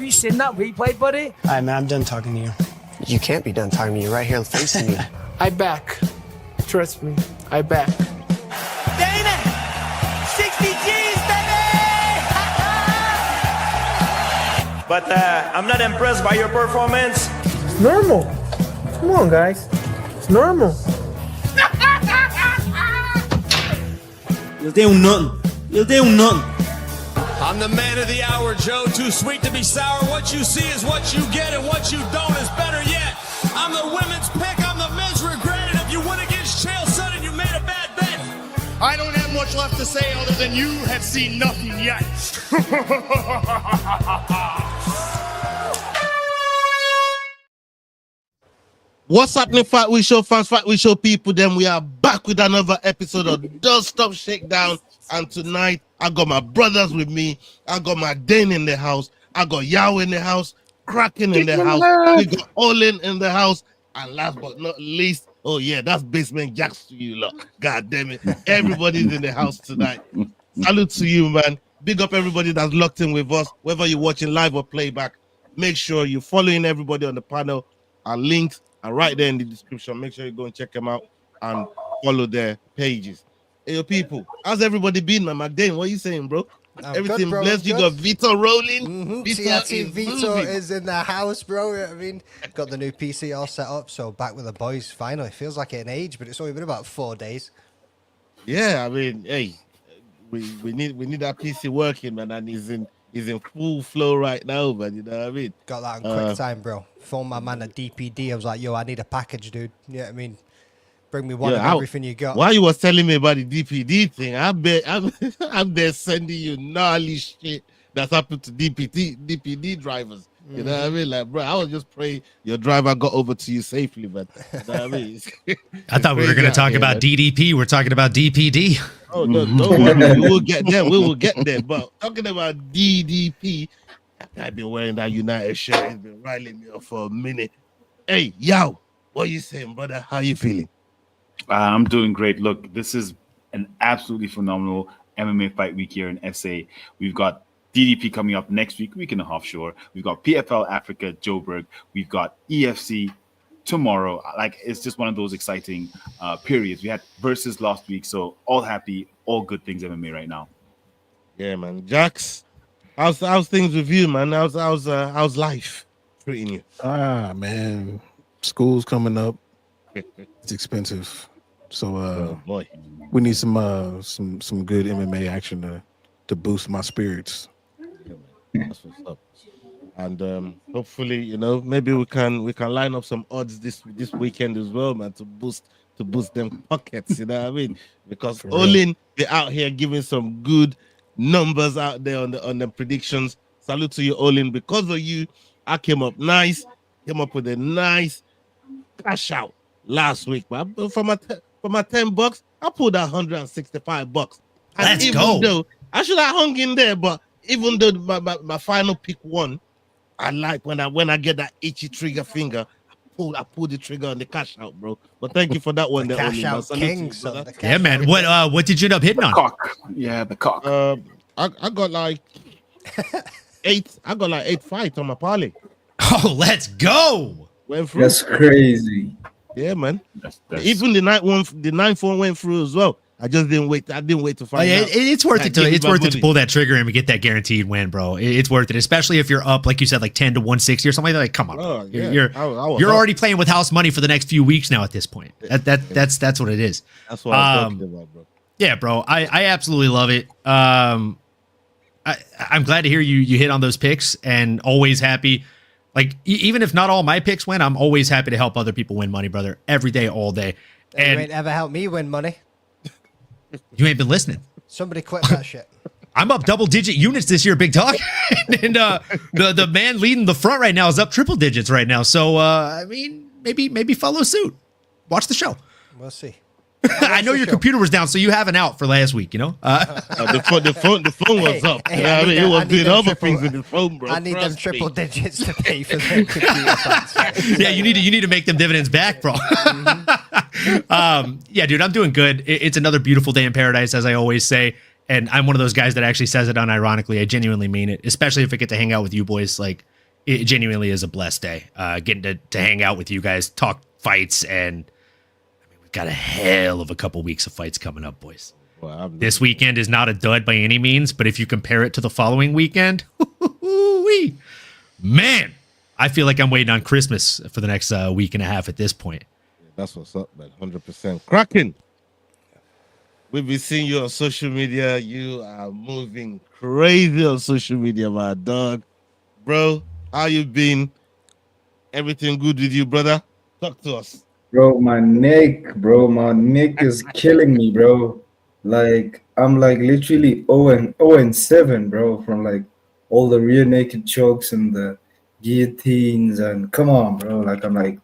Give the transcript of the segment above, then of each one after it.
Have you seen that replay, buddy? All right, man, I'm done talking to you. You can't be done talking to me. You're right here facing me. I back. Trust me, I back. Dana! 60 G's, baby! But I'm not impressed by your performance. It's normal. Come on, guys. It's normal. You'll do nothing. You'll do nothing. I'm the man of the hour, Joe. Too sweet to be sour. What you see is what you get, and what you don't is better yet. I'm the women's pick. I'm the men's regret. And if you win against Chael Sonnen, you made a bad bet. I don't have much left to say other than you have seen nothing yet. What's happening, Fight Week Show fans, Fight Week Show people? Then we are back with another episode of Don't Stop Shakedown. And tonight, I got my brothers with me. I got my Dane in the house. I got Yao in the house. Kraken in the house. We got Olin in the house. And last but not least, oh yeah, that's Basement Jacks to you, lot. God damn it. Everybody's in the house tonight. Salute to you, man. Big up everybody that's locked in with us, whether you're watching live or playback. Make sure you're following everybody on the panel. Our links are right there in the description. Make sure you go and check them out and follow their pages. Hey, yo, people, how's everybody been, man? McDane, what are you saying, bro? Everything good, bro. blessed. You got Vito rolling. Vito is in the house, bro. You know what I mean, got the new PC all set up, so back with the boys finally. Feels like an age, but it's only been about 4 days. Yeah, I mean, hey, we need that PC working, man, and he's in full flow right now, man. You know what I mean? Got that in quick time, bro. Phoned my man at DPD. I was like, yo, I need a package, dude. You know what I mean? Bring me one of everything you got. While you was telling me about the DPD thing, I'm there sending you gnarly shit that's happened to DPD drivers. You know what I mean? Like, bro, I was just praying your driver got over to you safely, man. You know what I mean? I thought we were going to talk about DDP. We're talking about DPD. Oh, no, don't worry. We will get there. We will get there. But talking about DDP, I've been wearing that United shirt. It's been riling me up for a minute. Hey, Yao, what you saying, brother? How you feeling? I'm doing great. Look, this is an absolutely phenomenal MMA fight week here in SA. We've got DDP coming up next week and a half, sure. We've got PFL Africa, Joburg. We've got EFC tomorrow. Like, it's just one of those exciting periods. We had versus last week, so all happy, all good things MMA right now. Yeah, man. Jax, how's things with you, man? How's life treating you? Man, school's coming up. It's expensive, so boy, we need some good MMA action to boost my spirits. That's what's up. And hopefully, you know, maybe we can line up some odds this weekend as well, man, to boost them pockets. You know what I mean? Because Olin, they're out here giving some good numbers out there on the predictions. Salute to you, Olin. Because of you, I came up with a nice cash out last week, man. For my $10, I pulled out $165. Let's go. Though I should have hung in there, but even though my final pick won, I like when I get that itchy trigger finger, I pull the trigger on the cash out, bro. But thank you for that one. The cash out king, yeah, man. What did you end up hitting on? Cock. Yeah, the cock. I got like 8. I got like 8 fights on my parlay. Oh, let's go. Went through. That's crazy. Yeah, man. Even the ninth one went through as well. I just didn't wait. I didn't wait to find out. It's worth it to pull that trigger and get that guaranteed win, bro. It's worth it, especially if you're up, like you said, like 10 to 160 or something like that. Like, come on, bro. Yeah. You're already playing with house money for the next few weeks now. At this point, that's what it is. That's what I'm talking about, bro. Yeah, bro. I absolutely love it. I'm glad to hear you hit on those picks, and always happy. Like, even if not all my picks win, I'm always happy to help other people win money, brother. Every day, all day. And you ain't ever helped me win money. You ain't been listening. Somebody quit that shit. I'm up double-digit units this year, big dog. And the man leading the front right now is up triple digits right now. So, I mean, maybe follow suit. Watch the show. We'll see. I know your computer was down, so you have an out for last week, you know? The phone was up. You know what I mean? It was doing other things with the phone, bro. I need them triple digits to pay for the computer funds. Yeah, you need to make them dividends back, bro. Yeah, dude, I'm doing good. It's another beautiful day in paradise, as I always say. And I'm one of those guys that actually says it unironically. I genuinely mean it, especially if I get to hang out with you boys. Like, it genuinely is a blessed day. Getting to hang out with you guys, talk fights, and I mean, we've got a hell of a couple weeks of fights coming up, boys. Well, this weekend is not a dud by any means, but if you compare it to the following weekend, man, I feel like I'm waiting on Christmas for the next week and a half at this point. That's what's up, man. 100%. Kraken, we've been seeing you on social media. You are moving crazy on social media, my dog. Bro, how you been? Everything good with you, brother? Talk to us. Bro, my neck is killing me, bro. Like, I'm like literally 0-7, bro, from like all the rear naked chokes and the guillotines, and come on, bro. Like, I'm like,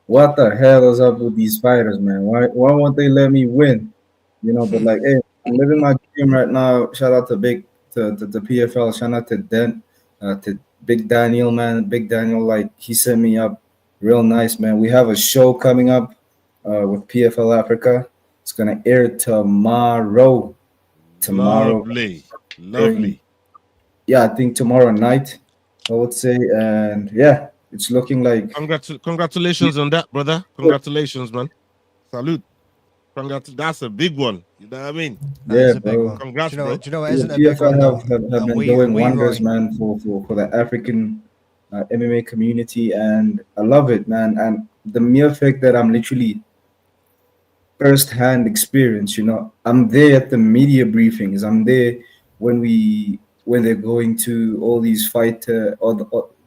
what the hell is up with these fighters, man? Why won't they let me win? You know, but like, hey, I'm living my dream right now. Shout out to the PFL. Shout out to Big Daniel, man. Big Daniel, like, he set me up real nice, man. We have a show coming up with PFL Africa. It's gonna air tomorrow. Lovely. Yeah, I think tomorrow night, I would say. And yeah, it's looking like. Congratulations on that, brother. Congratulations, man. Salute. That's a big one. You know what I mean? Yeah, bro. Congrats, bro. Do you know, isn't it big one, have been doing wonders, man, for the African MMA community, and I love it, man. And the mere fact that I'm literally first-hand experience, you know, I'm there at the media briefings. I'm there when they're going to all these to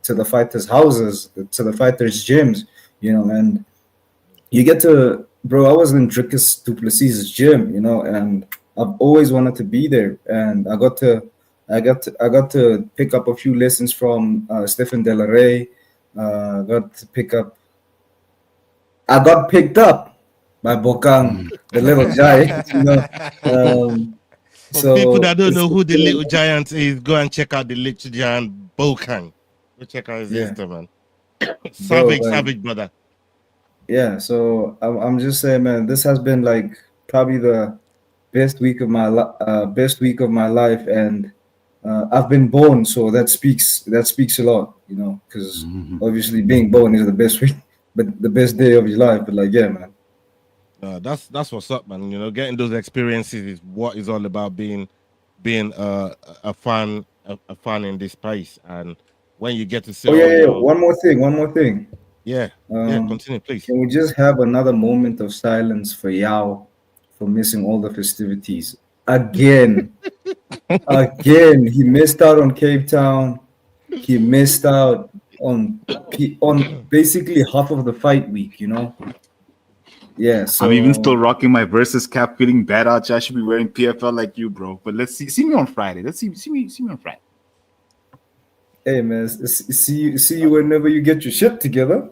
the fighters' houses, to the fighters' gyms, you know, and you get to, bro. I was in Dricus du Plessis' gym, you know, and I've always wanted to be there, and I got to pick up a few lessons from Stephen De La Rey. I got picked up by Bokang, the little giant. You know? For people that don't know who the little giant is, go and check out the little giant Bokang. Go check out his Insta, man. Savage, brother. Yeah, so I'm just saying, man, this has been like probably the best week of my life, and I've been born, so that speaks a lot, you know, because obviously being born is the best week, but the best day of your life. But like, yeah, man. That's what's up, man. You know, getting those experiences is what is all about being a fan in this place. And when you get to see, one more thing. Yeah, continue, please. Can we just have another moment of silence for Yao for missing all the festivities again? Again, he missed out on Cape Town. He missed out on basically half of the fight week, you know. Yeah, so I'm even still rocking my versus cap, feeling bad out. I should be wearing PFL like you, bro. But let's see me on Friday. Let's see me on Friday. Hey, man, see you whenever you get your shit together.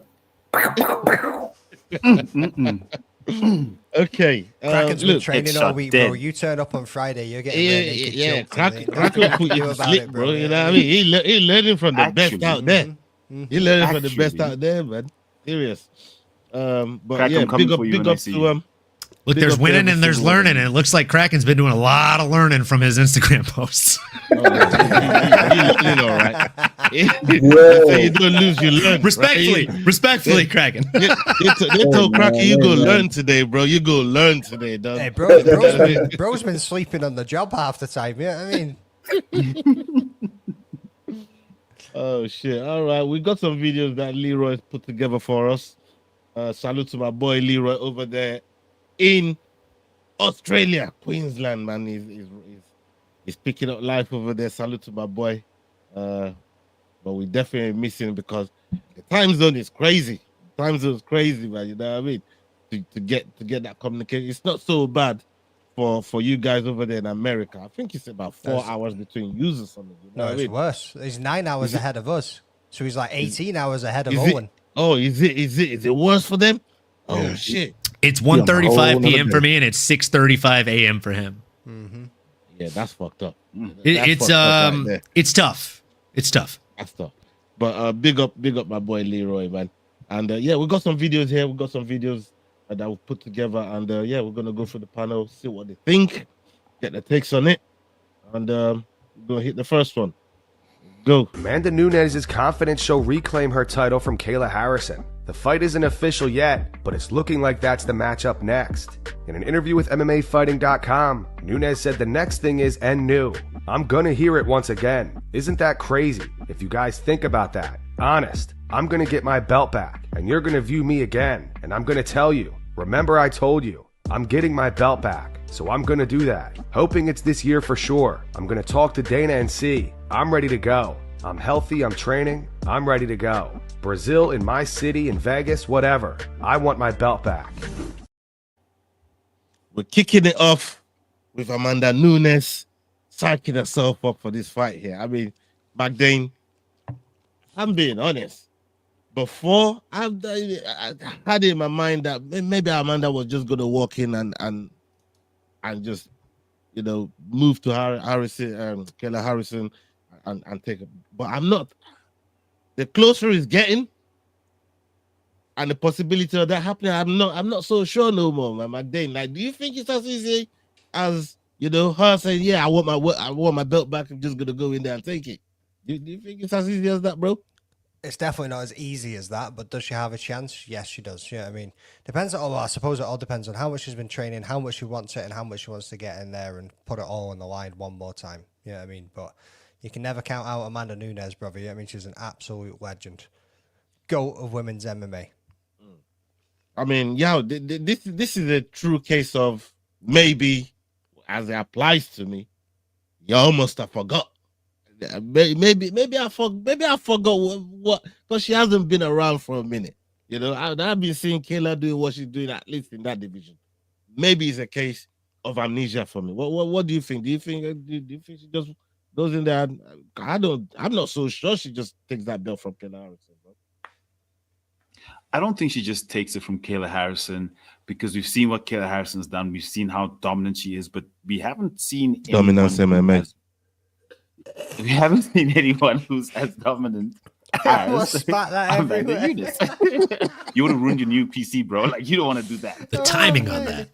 Okay. Kraken's been training all week, bro. You turn up on Friday, you're getting Kraken put you to sleep, bro. You know what I mean? He learning from the best out there. He learning from the best out there, man. Serious. But Kraken, yeah, big up to Look, there's winning and there's learning, and it looks like Kraken's been doing a lot of learning from his Instagram posts. He's all right. So you don't lose, you learn. Respectfully, Kraken. They told Kraken, you go learn today, bro. You go learn today, dog. Hey, bro's been sleeping on the job half the time. Yeah, I mean. Oh shit! All right, we got some videos that Leroy's put together for us. Salute to my boy Leroy over there in Australia, Queensland, man. He's picking up life over there. Salute to my boy. But we definitely missing because the time zone is crazy. Time zone is crazy, man. You know what I mean? To get that communication, it's not so bad for you guys over there in America. I think it's about 4 hours between you or something. You know no, it's mean? worse. He's 9 hours ahead of us, so he's like 18 hours ahead of Owen. Is it worse for them? Oh shit! It's 1:35 p.m. for me, and it's 6:35 a.m. for him. Mm-hmm. Yeah, that's fucked up. It's tough. It's tough. That's tough. But big up my boy Leroy, man. And yeah, we got some videos here. We got some videos that we put together, and yeah, we're gonna go through the panel, see what they think, get the takes on it, and we're gonna hit the first one. Go. Amanda Nunes' confidence she'll reclaim her title from Kayla Harrison. The fight isn't official yet, but it's looking like that's the matchup next. In an interview with MMAfighting.com, Nunes said the next thing is and new. I'm gonna hear it once again. Isn't that crazy? If you guys think about that. Honest, I'm gonna get my belt back, and you're gonna view me again, and I'm gonna tell you, remember I told you, I'm getting my belt back, so I'm gonna do that. Hoping it's this year for sure. I'm gonna talk to Dana and see. I'm ready to go. I'm healthy, I'm training, I'm ready to go. Brazil, in my city, in Vegas, whatever. I want my belt back. We're kicking it off with Amanda Nunes psyching herself up for this fight here. I mean, back then, I'm being honest. Before, I had in my mind that maybe Amanda was just going to walk in and just, you know, move to Harrison, Kayla Harrison, and take it. But I'm not. The closer it's getting, and the possibility of that happening, I'm not so sure no more, man. Dane, like, do you think it's as easy as, you know, her saying, "Yeah, I want my belt back. I'm just gonna go in there and take it"? Do you think it's as easy as that, bro? It's definitely not as easy as that, but does she have a chance? Yes, she does. Yeah, I mean, depends on, I suppose it all depends on how much she's been training, how much she wants it, and how much she wants to get in there and put it all on the line one more time. You know what I mean? But you can never count out Amanda Nunes, brother. You know what I mean? She's an absolute legend. GOAT of women's MMA. I mean, yeah, this is a true case of maybe, as it applies to me, you almost have forgot. Maybe I forgot what because she hasn't been around for a minute. You know, I've been seeing Kayla doing what she's doing, at least in that division. Maybe it's a case of amnesia for me. What do you think? Do you think she just goes in there? I'm not so sure she just takes that belt from Kayla Harrison, bro. I don't think she just takes it from Kayla Harrison because we've seen what Kayla Harrison's done. We've seen how dominant she is, but we haven't seen Dominance MMA. We haven't seen anyone who's as dominant as spat that Amanda everywhere. Nunes. You would have ruined your new PC, bro. Like, you don't want to do that. The timing on that.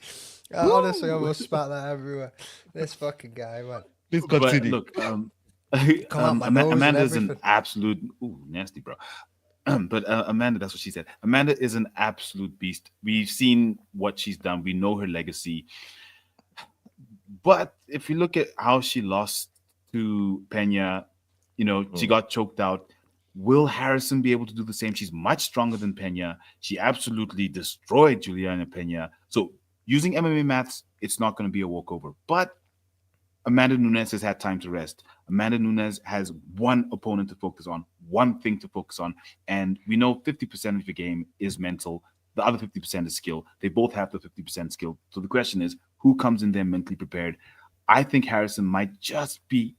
Honestly, I almost spat that everywhere. This fucking guy, man. Please continue. But look, Amanda's an absolute nasty, bro. But Amanda, that's what she said. Amanda is an absolute beast. We've seen what she's done. We know her legacy. But if you look at how she lost to Pena, you know, she got choked out. Will Harrison be able to do the same? She's much stronger than Pena. She absolutely destroyed Juliana Pena. So using MMA maths, it's not going to be a walkover. But Amanda Nunes has had time to rest. Amanda Nunes has one opponent to focus on, one thing to focus on. And we know 50% of your game is mental. The other 50% is skill. They both have the 50% skill. So the question is, who comes in there mentally prepared? I think Harrison might just be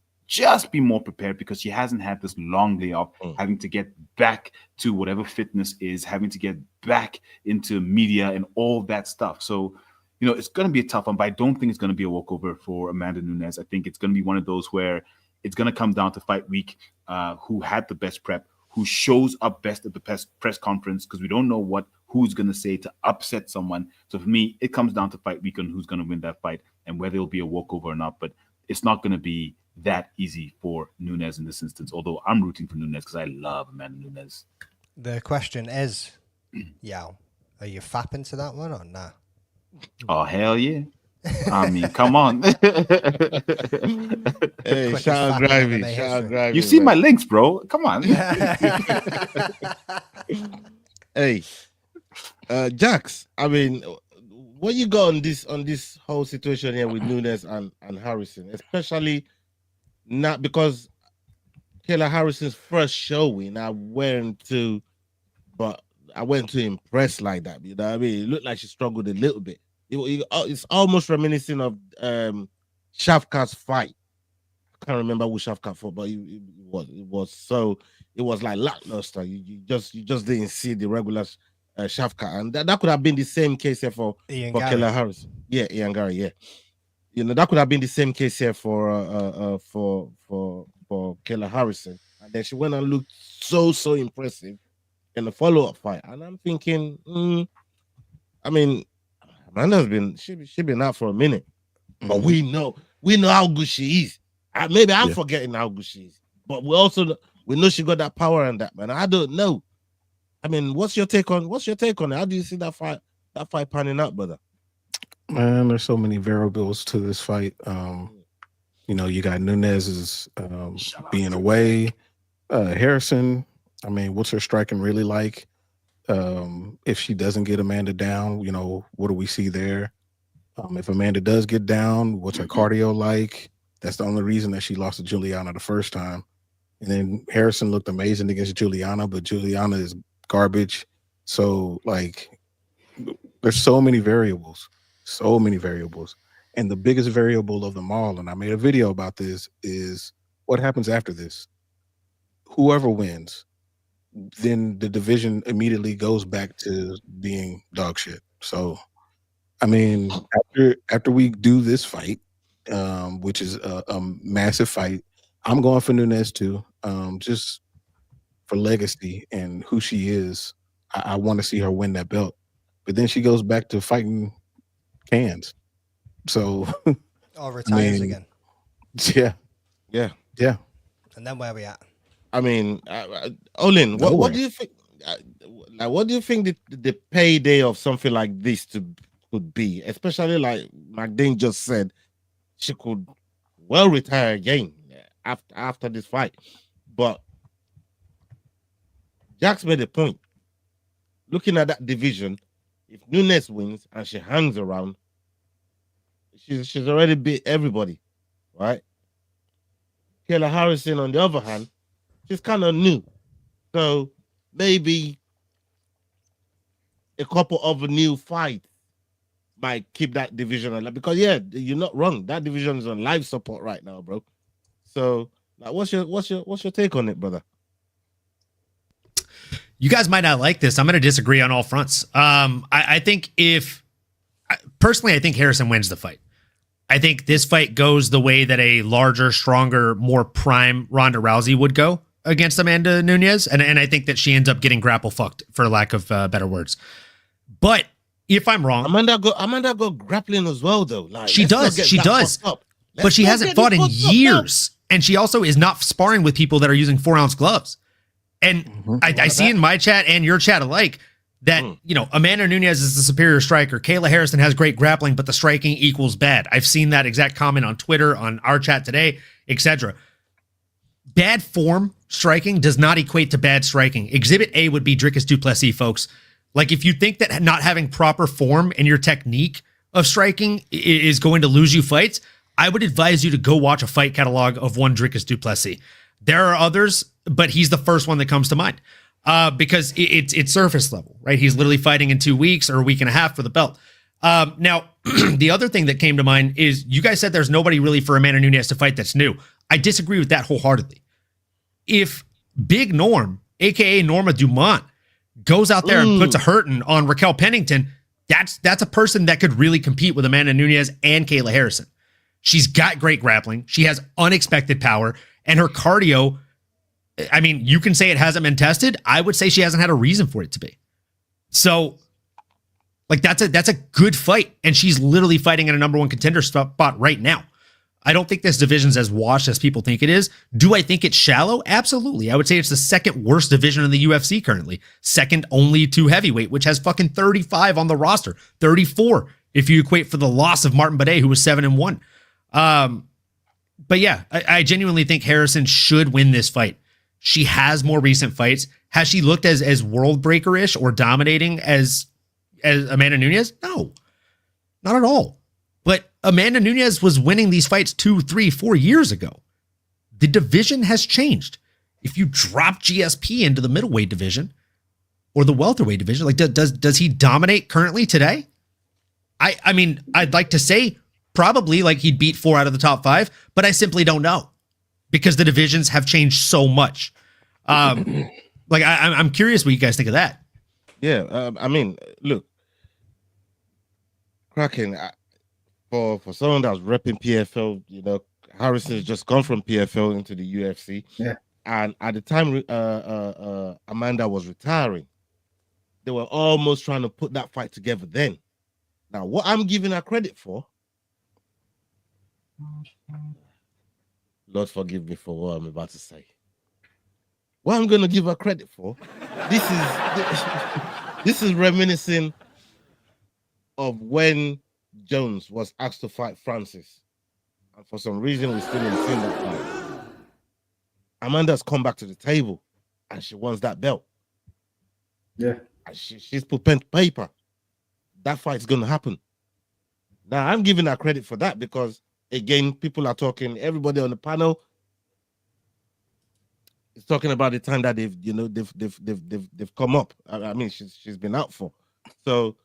more prepared because she hasn't had this long layoff, having to get back to whatever fitness is, having to get back into media and all that stuff. So, you know, it's going to be a tough one, but I don't think it's going to be a walkover for Amanda Nunes. I think it's going to be one of those where it's going to come down to fight week, who had the best prep, who shows up best at the press conference, because we don't know who's going to say to upset someone. So for me, it comes down to fight week on who's going to win that fight and whether it'll be a walkover or not. But it's not going to be that easy for Nunes in this instance, although I'm rooting for Nunes because I love Amanda Nunes. The question is, Yao, are you fapping to that one or nah? Oh, hell yeah. I mean, come on. Hey, shout out Gravy. You see my links, bro. Come on. Hey, Jax, I mean, what you got on this whole situation here with Nunes and Harrison, especially not because Kayla Harrison's first showing, I went to impress like that. You know what I mean? It looked like she struggled a little bit. It's almost reminiscent of Shafkat's fight. I can't remember who Shafkat fought, but it was like lackluster. You just didn't see the regular Shafkat, and that could have been the same case here for Kayla Harrison. Yeah, Ian Gary. Yeah, you know, that could have been the same case here for Kayla Harrison, and then she went and looked so impressive in the follow-up fight, and I'm thinking, I mean, Amanda's been out for a minute, but we know how good she is. Maybe I'm forgetting how good she is, but we know she got that power and that, man. I don't know. I mean, what's your take on it? How do you see that fight panning out, brother? Man, there's so many variables to this fight. You got Nunes being away. Harrison, I mean, what's her striking really like? If she doesn't get Amanda down, what do we see there? If Amanda does get down, what's her cardio like? That's the only reason that she lost to Juliana the first time. And then Harrison looked amazing against Juliana, but Juliana is garbage. So, there's so many variables. And the biggest variable of them all, and I made a video about this, is what happens after this. Whoever wins, then the division immediately goes back to being dog shit. So, I mean, after we do this fight, which is a massive fight, I'm going for Nunes too, just for legacy and who she is. I want to see her win that belt. But then she goes back to fighting cans. So, retires again. Yeah. And then where we at? I mean, Olin, what do you think? What do you think the payday of something like this could be? Especially like McDane just said, she could well retire again after this fight. But Jax made a point. Looking at that division, if Nunes wins and she hangs around, she's already beat everybody, right? Kayla Harrison, on the other hand, she's kind of new. So maybe a couple of new fights might keep that division alive. Because you're not wrong. That division is on live support right now, bro. So what's your take on it, brother? You guys might not like this. I'm going to disagree on all fronts. I think personally, I think Harrison wins the fight. I think this fight goes the way that a larger, stronger, more prime Ronda Rousey would go against Amanda Nunes. And I think that she ends up getting grapple fucked, for lack of better words. But if I'm wrong, Amanda go grappling as well, though. She does. But she hasn't fought in years. And she also is not sparring with people that are using 4-ounce gloves. And I see in my chat and your chat alike that, Amanda Nunes is the superior striker. Kayla Harrison has great grappling, but the striking equals bad. I've seen that exact comment on Twitter, on our chat today, etc. Bad form striking does not equate to bad striking. Exhibit A would be Dricus du Plessis, folks. Like, if you think that not having proper form in your technique of striking is going to lose you fights, I would advise you to go watch a fight catalog of one Dricus du Plessis. There are others, but he's the first one that comes to mind because it's surface level, right? He's literally fighting in 2 weeks or a week and a half for the belt. Now, the other thing that came to mind is you guys said there's nobody really for Amanda Nunes to fight that's new. I disagree with that wholeheartedly. If Big Norm, a.k.a. Norma Dumont, goes out there and puts a hurting on Raquel Pennington, that's a person that could really compete with Amanda Nunes and Kayla Harrison. She's got great grappling. She has unexpected power. And her cardio, I mean, you can say it hasn't been tested. I would say she hasn't had a reason for it to be. So, that's a good fight. And she's literally fighting in a number one contender spot right now. I don't think this division's as washed as people think it is. Do I think it's shallow? Absolutely. I would say it's the second worst division in the UFC currently. Second only to heavyweight, which has fucking 35 on the roster. 34 if you equate for the loss of Martin Buday, who was 7-1. But yeah, I genuinely think Harrison should win this fight. She has more recent fights. Has she looked as world breaker-ish or dominating as Amanda Nunes? No, not at all. But Amanda Nunes was winning these fights 2, 3, 4 years ago. The division has changed. If you drop GSP into the middleweight division or the welterweight division, does he dominate currently today? I mean, I'd like to say probably he'd beat 4 out of the top 5, but I simply don't know because the divisions have changed so much. I'm curious what you guys think of that. Yeah, I mean, look, Kraken, for someone that's repping PFL, Harrison has just gone from PFL into the UFC. Yeah. And at the time Amanda was retiring, they were almost trying to put that fight together then. Now, what I'm giving her credit for, Lord forgive me for what I'm about to say. what I'm gonna give her credit for, this is this is reminiscing of when Jones was asked to fight Francis, and for some reason we still didn't see that fight. Amanda's come back to the table, and she wants that belt. Yeah, and she's put pen to paper. That fight's gonna happen. Now I'm giving her credit for that because again, people are talking. Everybody on the panel is talking about the time that they've come up. I mean, she's been out for. So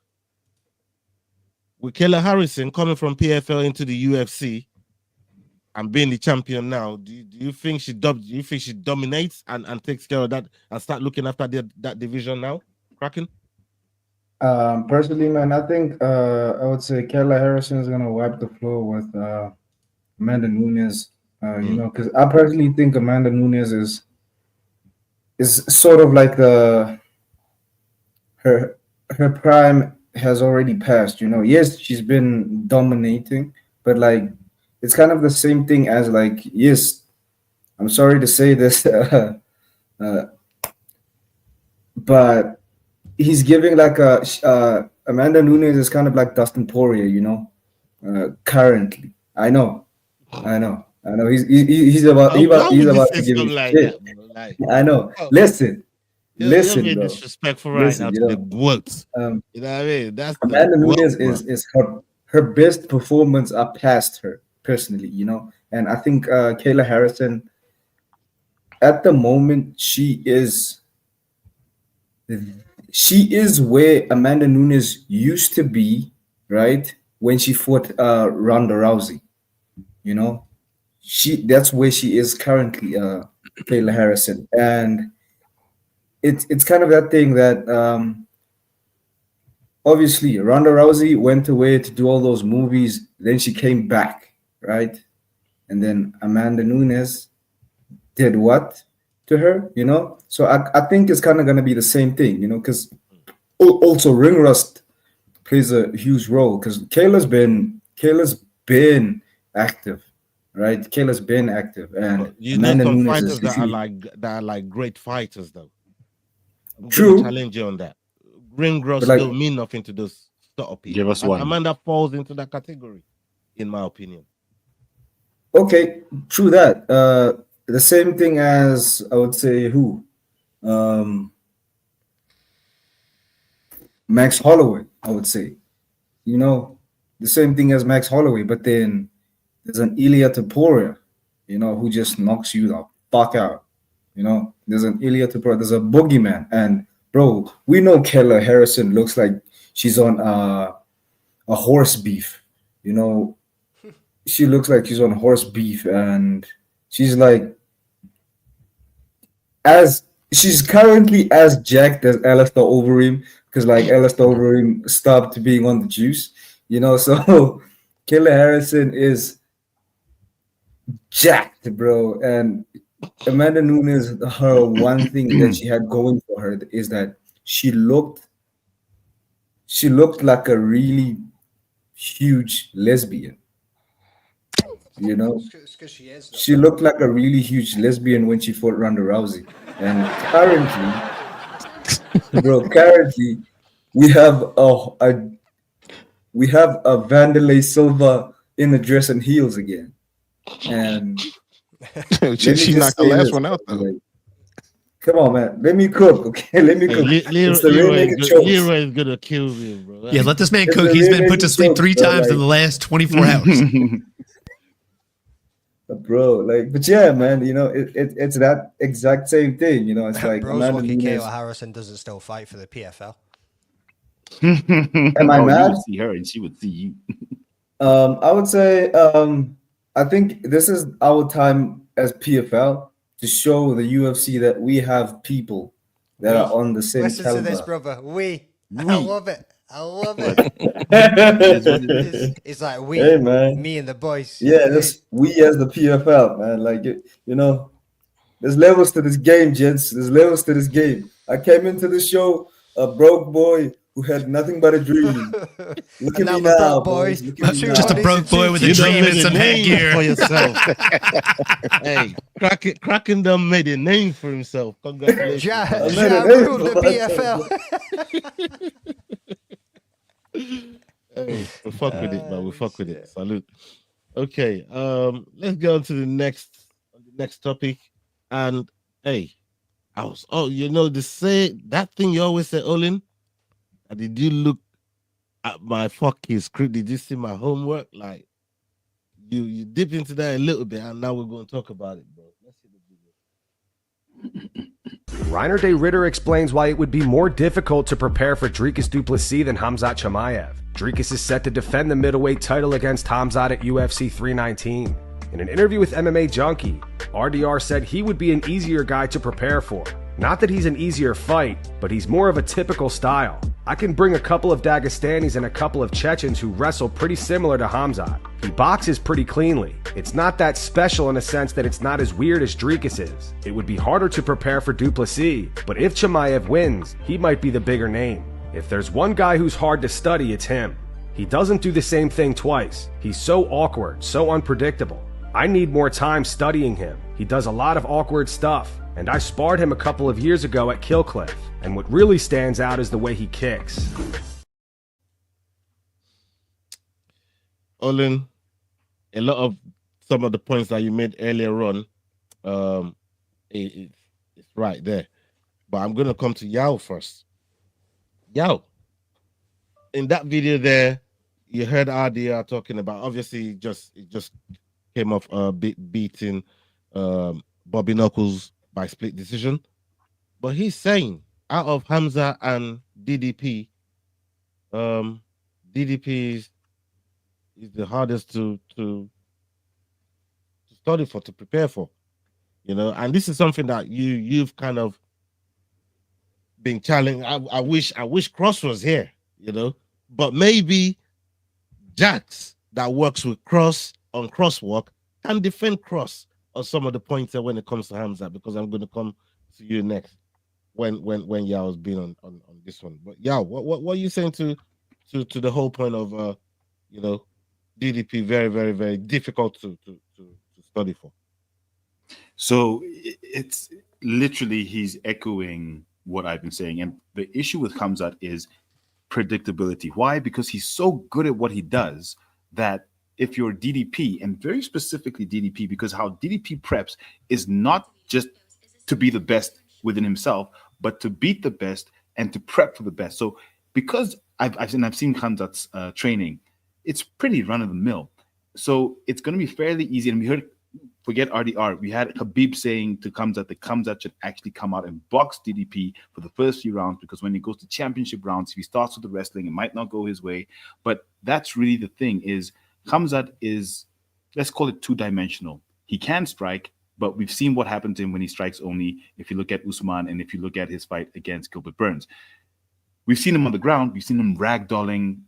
with Kayla Harrison coming from PFL into the UFC and being the champion now, do you think she dominates and takes care of that and start looking after that division now? Kraken? Personally, man, I think I would say Kayla Harrison is gonna wipe the floor with Amanda Nunes. You know, because I personally think Amanda Nunes is sort of like her prime has already passed. You know, yes, she's been dominating, but like it's kind of the same thing as like, yes, I'm sorry to say this, but he's giving like Amanda Nunes is kind of like Dustin Poirier, you know, currently. I know. He's about to give me shit. I know. Listen, bro. Disrespectful right now to the works. You know what I mean? That's Amanda Nunes is her best performance are past her personally, you know. And I think Kayla Harrison, at the moment, she is where Amanda Nunes used to be, right? When she fought Ronda Rousey, you know, that's where she is currently, Kayla Harrison, and it's kind of that thing that obviously Ronda Rousey went away to do all those movies, then she came back, right? And then Amanda Nunes did what to her, you know? So I think it's kind of going to be the same thing, you know, because also ring rust plays a huge role because Kayla's been active, right? Kayla's been active, and you know some fighters that are like great fighters though. I'm gonna challenge you on that. Ring rust don't mean nothing to those sort of people. Give us one. Amanda falls into that category, in my opinion. Okay, true that. The same thing as I would say Max Holloway, I would say. You know, the same thing as Max Holloway, but then there's an Ilia Topuria, you know, who just knocks you the fuck out. You know, there's an Ilia Topuria, there's a boogeyman. And bro, we know Kayla Harrison looks like she's on a horse beef, you know. She looks like she's on horse beef, and she's like she's currently as jacked as Alistair Overeem, because like Alistair Overeem stopped being on the juice, you know. So Kayla Harrison is jacked, bro. And Amanda Nunes, her one thing that she had going for her is that she looked like a really huge lesbian. You know, she looked like a really huge lesbian when she fought Ronda Rousey. And currently, we have a Vanderlei Silva in the dress and heels again. And she knocked the last one out though. Come on, man. Let me cook, okay? Let me cook. Leroy is gonna kill me, bro. Yeah, let this man cook. He's been put to sleep 3 times in the last 24 hours. Bro, like, but yeah, man, you know, it's that exact same thing, you know. It's like Bro's lucky Kayla Harrison doesn't still fight for the PFL. Am I mad? You would see her and she would see you. I would say, I think this is our time as PFL to show the UFC that we have people that are on the same Listen caliber. to this, brother. I love it. I love it. It's like we, hey, man. Me and the boys. Yeah, we as the PFL, man. Like, you know, there's levels to this game, gents. There's levels to this game. I came into the show a broke boy who had nothing but a dream. Look at me now, boys. Look at me now. Just a broke boy with a dream and some headgear for yourself. Hey, Kraken done made a name for himself. Congratulations. Ja ruled the PFL. Hey, we fuck with it, man. We fuck with it. Salute. Okay, let's go on to the next topic. And hey, that thing you always say, Olin. Did you look at my fucking script? Did you see my homework? Like, you dip into that a little bit, and now we're going to talk about it, bro. Let's see the video. Reiner de Ritter explains why it would be more difficult to prepare for Dricus du Plessis than Khamzat Chimaev. Dricus is set to defend the middleweight title against Khamzat at UFC 319. In an interview with MMA Junkie, RDR said he would be an easier guy to prepare for. Not that he's an easier fight, but he's more of a typical style. I can bring a couple of Dagestanis and a couple of Chechens who wrestle pretty similar to Khamzat. He boxes pretty cleanly. It's not that special in a sense that it's not as weird as Dricus is. It would be harder to prepare for du Plessis, but if Chimaev wins, he might be the bigger name. If there's one guy who's hard to study, it's him. He doesn't do the same thing twice. He's so awkward, so unpredictable. I need more time studying him. He does a lot of awkward stuff, and I sparred him a couple of years ago at Killcliff, and what really stands out is the way he kicks. Olin, a lot of some of the points that you made earlier on, it's right there. But I'm going to come to Yao first. Yao, in that video there, you heard RDR talking about, obviously, it just came off beating Bobby Knuckles by split decision. But he's saying, out of Khamzat and DDP, DDP is the hardest to study for, to prepare for, and this is something that you've kind of been challenged. I wish Cross was here, but maybe Jax that works with Cross on crosswalk can defend Cross on some of the points when it comes to Khamzat, because I'm going to come to you next when Yao's been on this one. But Yao, what are you saying to the whole point of DDP very, very, very difficult to study for? So it's literally he's echoing what I've been saying. And the issue with Khamzat is predictability. Why? Because he's so good at what he does that if you're DDP, and very specifically DDP, because how DDP preps is not just to be the best within himself, but to beat the best and to prep for the best. So because I've seen Khamzat's training, it's pretty run of the mill. So it's going to be fairly easy. And we heard, forget RDR, we had Khabib saying to Khamzat that Khamzat should actually come out and box DDP for the first few rounds, because when he goes to championship rounds, if he starts with the wrestling, it might not go his way. But that's really the thing, is Khamzat is, let's call it two-dimensional. He can strike, but we've seen what happened to him when he strikes only. If you look at Usman and if you look at his fight against Gilbert Burns, we've seen him on the ground. We've seen him ragdolling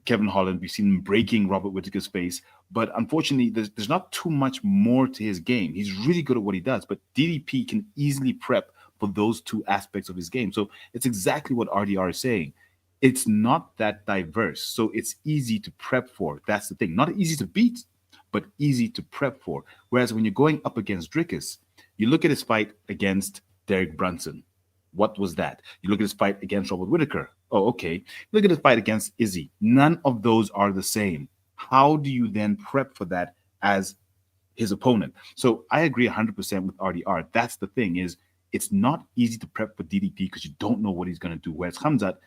Kevin Holland. We've seen him breaking Robert Whittaker's face. But unfortunately, there's not too much more to his game. He's really good at what he does, but DDP can easily prep for those two aspects of his game. So it's exactly what RDR is saying. It's not that diverse, so it's easy to prep for. That's the thing. Not easy to beat, but easy to prep for. Whereas when you're going up against Dricus, you look at his fight against Derek Brunson. What was that? You look at his fight against Robert Whittaker. Oh, okay. Look at his fight against Izzy. None of those are the same. How do you then prep for that as his opponent? So I agree 100% with RDR. That's the thing, is it's not easy to prep for DDP because you don't know what he's going to do. Whereas Khamzat,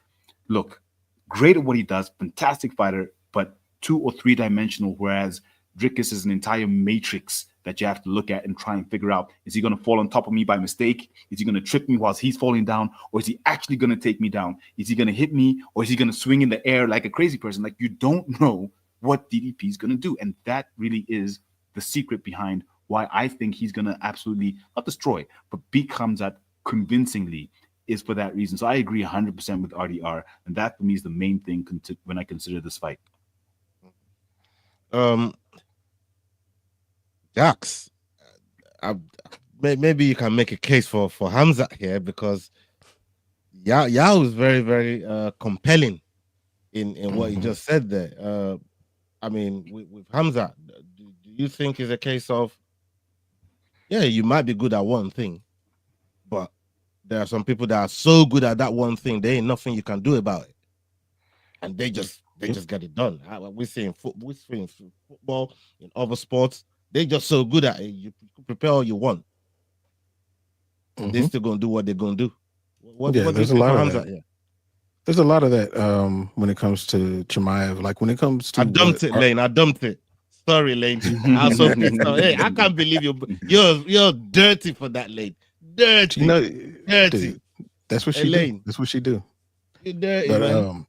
look, great at what he does, fantastic fighter, but 2 or 3 dimensional, whereas Dricus is an entire matrix that you have to look at and try and figure out, is he going to fall on top of me by mistake? Is he going to trip me whilst he's falling down? Or is he actually going to take me down? Is he going to hit me? Or is he going to swing in the air like a crazy person? Like, you don't know what DDP is going to do. And that really is the secret behind why I think he's going to absolutely, not destroy, but beat Khamzat convincingly, is for that reason. So I agree 100% with RDR. And that for me is the main thing when I consider this fight. Jax, maybe you can make a case for Khamzat here, because Yao was very, very compelling in what he just said there. I mean, with Khamzat, do you think it's a case of, yeah, you might be good at one thing, but there are some people that are so good at that one thing, there ain't nothing you can do about it, and they just get it done. We're seeing football, in other sports, they just so good at it. You prepare all you want, and they're still gonna do what they're gonna do. What there's a lot of that. Yeah. There's a lot of that when it comes to Chimaev. Like when it comes to I dumped it. Sorry, Lane. I'm so pissed off. Hey, I can't believe you're dirty for that, Lane. Dirty. Dirty. Dude, that's what she do. That's what she do. You're dirty, but, man.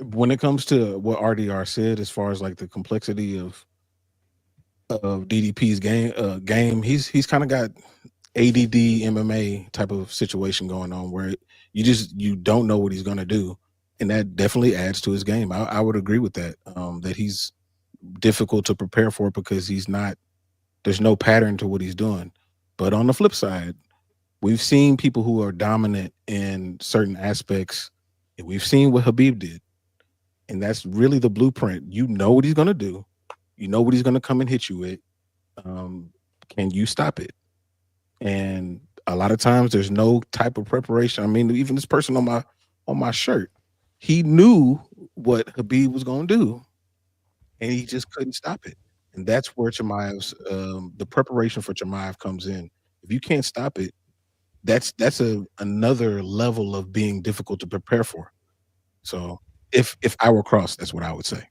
When it comes to what RDR said, as far as like the complexity of DDP's game, he's kind of got ADD MMA type of situation going on where you don't know what he's gonna do, and that definitely adds to his game. I would agree with that. That he's difficult to prepare for because there's no pattern to what he's doing. But on the flip side, we've seen people who are dominant in certain aspects, and we've seen what Khabib did, and that's really the blueprint. You know what he's gonna do. You know what he's gonna come and hit you with. Can you stop it? And a lot of times there's no type of preparation. I mean, even this person on my shirt, he knew what Khabib was going to do, and he just couldn't stop it. And that's where Chimaev's the preparation for Chimaev comes in. If you can't stop it, that's another level of being difficult to prepare for. So if I were Cross, that's what I would say.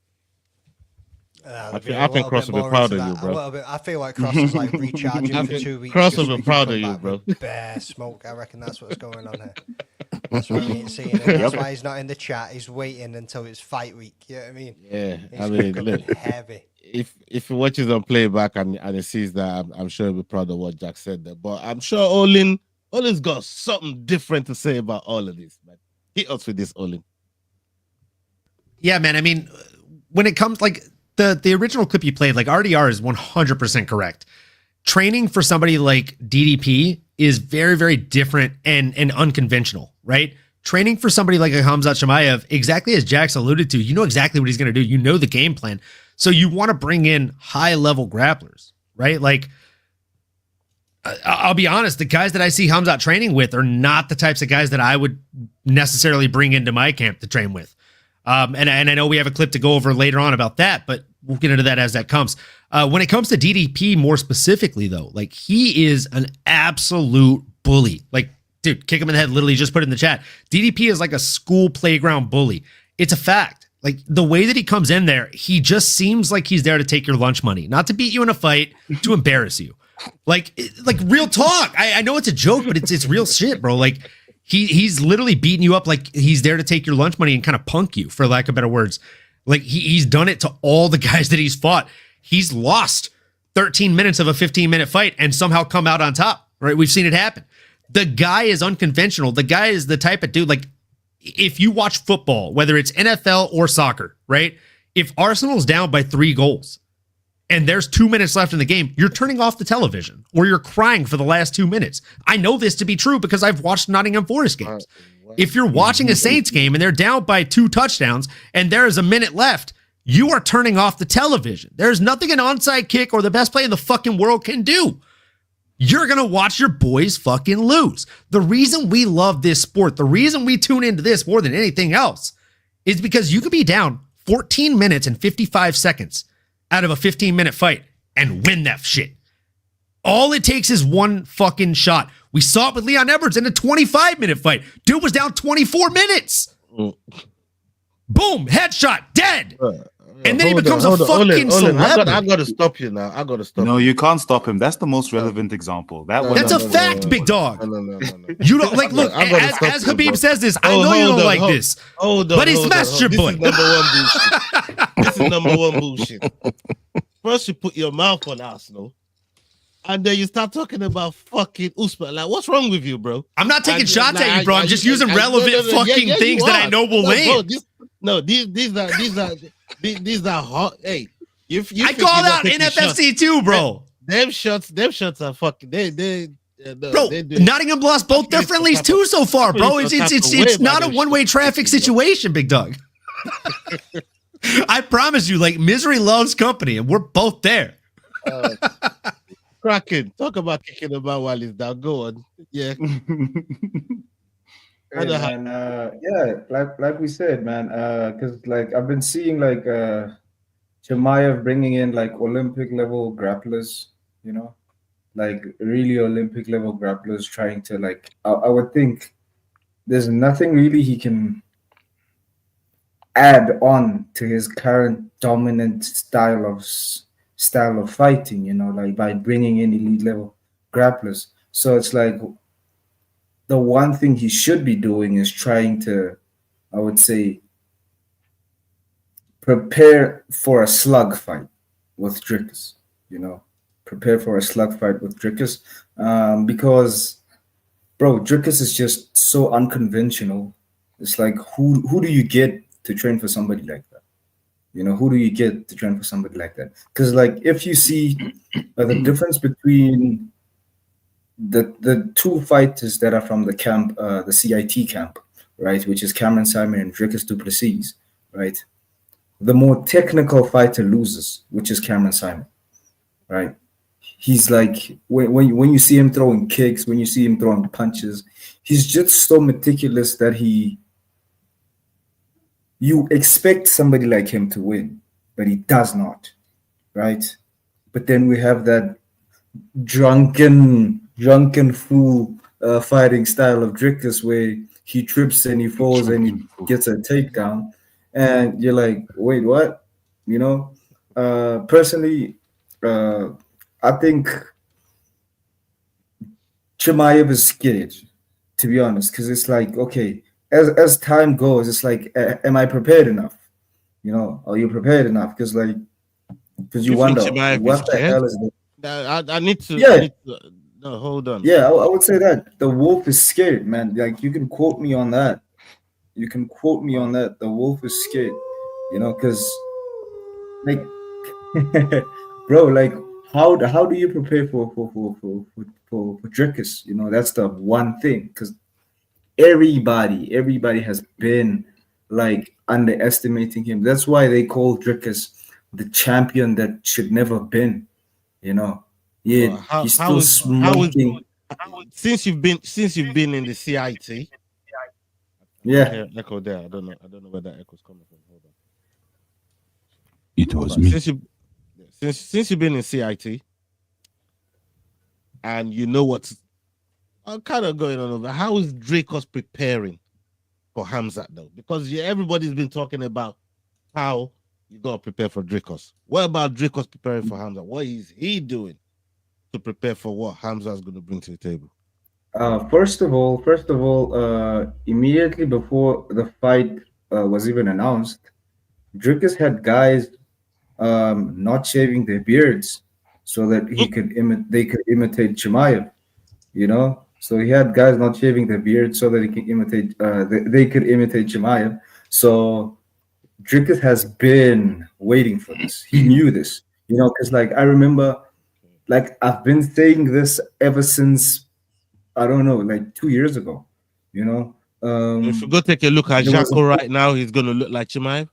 I think Cross will be proud of you, bro. I feel like Cross is like recharging for 2 weeks. Cross will be proud of you, bro. Bear smoke. I reckon that's what's going on here. That's why he ain't seeing it. That's why he's not in the chat. He's waiting until it's fight week. You know what I mean? Yeah, I mean, look, heavy. If he watches on playback and he sees that, I'm sure he'll be proud of what Jack said there. But I'm sure Olin's got something different to say about all of this, man. Hit us with this, Olin. Yeah, man. I mean, when it comes like the original clip you played, like RDR is 100% correct. Training for somebody like DDP is very, very different and unconventional, right? Training for somebody like a Khamzat Chimaev, exactly as Jax alluded to, you know exactly what he's going to do. You know the game plan. So you want to bring in high-level grapplers, right? Like, I'll be honest, the guys that I see Khamzat training with are not the types of guys that I would necessarily bring into my camp to train with. And I know we have a clip to go over later on about that, but we'll get into that as that comes. When it comes to DDP more specifically, though, like he is an absolute bully. Like, dude, kick him in the head, literally just put it in the chat. DDP is like a school playground bully. It's a fact. Like the way that he comes in there, he just seems like he's there to take your lunch money, not to beat you in a fight, to embarrass you. Like real talk. I know it's a joke, but it's real shit, bro. Like, He's literally beating you up like he's there to take your lunch money and kind of punk you, for lack of better words. Like he's done it to all the guys that he's fought. He's lost 13 minutes of a 15-minute fight and somehow come out on top, right? We've seen it happen. The guy is unconventional. The guy is the type of dude, like if you watch football, whether it's NFL or soccer, right? If Arsenal's down by 3 goals and there's 2 minutes left in the game, you're turning off the television or you're crying for the last 2 minutes. I know this to be true because I've watched Nottingham Forest games. If you're watching a Saints game and they're down by 2 touchdowns and there is a minute left, you are turning off the television. There's nothing an onside kick or the best play in the fucking world can do. You're going to watch your boys fucking lose. The reason we love this sport, the reason we tune into this more than anything else is because you could be down 14 minutes and 55 seconds out of a 15-minute fight and win that shit. All it takes is one fucking shot. We saw it with Leon Edwards in a 25-minute fight. Dude was down 24 minutes. Boom, headshot, dead. And then he becomes a fucking celebrity. I got to stop you now. No, you can't stop him. That's the most relevant example. That's a fact, big dog. No. You don't like. Look, as Khabib says this, I know you don't like this. But he smashed your boy. This is number one bullshit. First, you put your mouth on Arsenal, and then you start talking about fucking Usman. Like, what's wrong with you, bro? I'm not taking shots at you, bro. I'm just using relevant fucking things that I know will land. These are hot. Hey, I called out NFFC too, bro. Them shots are fucking. Yeah, no, Bro, Nottingham lost both their friendlies too so far, bro. It's not a one-way traffic situation, big dog. I promise you, like, misery loves company, and we're both there. Kraken, talk about kicking him out while he's down. Go on. Yeah. Hey, man, yeah, like we said, man, because like I've been seeing like Chimaev bringing in like Olympic level grapplers, you know, like really Olympic level grapplers trying to like I would think there's nothing really he can add on to his current dominant style of fighting, you know, like by bringing in elite level grapplers. So it's like the one thing he should be doing is trying to, I would say, prepare for a slug fight with Dricus, you know, prepare for a slug fight with Dricus, because, bro, Dricus is just so unconventional. It's like, who do you get to train for somebody like that? You know, who do you get to train for somebody like that? Because, like, if you see the difference between the two fighters that are from the camp, the CIT camp, right, which is Cameron Simon and Dricus du Plessis, right? The more technical fighter loses, which is Cameron Simon, right? He's like, when you see him throwing kicks, when you see him throwing punches, he's just so meticulous that you expect somebody like him to win, but he does not, right? But then we have that drunken fool fighting style of Dricus where he trips and he falls and he gets a takedown, and you're like, wait, what? You know, personally, I think Chimaev is scared, to be honest, because it's like, okay, as time goes, it's like, am I prepared enough? You know, are you prepared enough? Because you wonder what the hell is this? I need to. Yeah. No, hold on. Yeah, I would say that the wolf is scared, man. Like, you can quote me on that. The wolf is scared, you know, because, like, bro, like, how do you prepare for Dricus? You know, that's the one thing, because everybody has been like underestimating him. That's why they call Dricus the champion that should never have been. You know, yeah, he's still smoking. Since you've been in the CIT, yeah, echo there. I don't know where that echo's coming from. Hold on. It was me. Since you've been in CIT, and you know what's kind of going on over. How is Dricus preparing for Khamzat though? Because everybody's been talking about how you gotta prepare for Dricus. What about Dricus preparing for Khamzat? What is he doing to prepare for what Khamzat is going to bring to the table? First of all, immediately before the fight was even announced, Dricus had guys not shaving their beards so that they could imitate Chimaev, you know. So he had guys not shaving their beards so that he can imitate. They could imitate Chimaev. So Dricus has been waiting for this. He knew this, you know, because like I remember, like I've been saying this ever since, I don't know, like 2 years ago, you know. If you go take a look at Jaco right now, he's gonna look like Chimaev.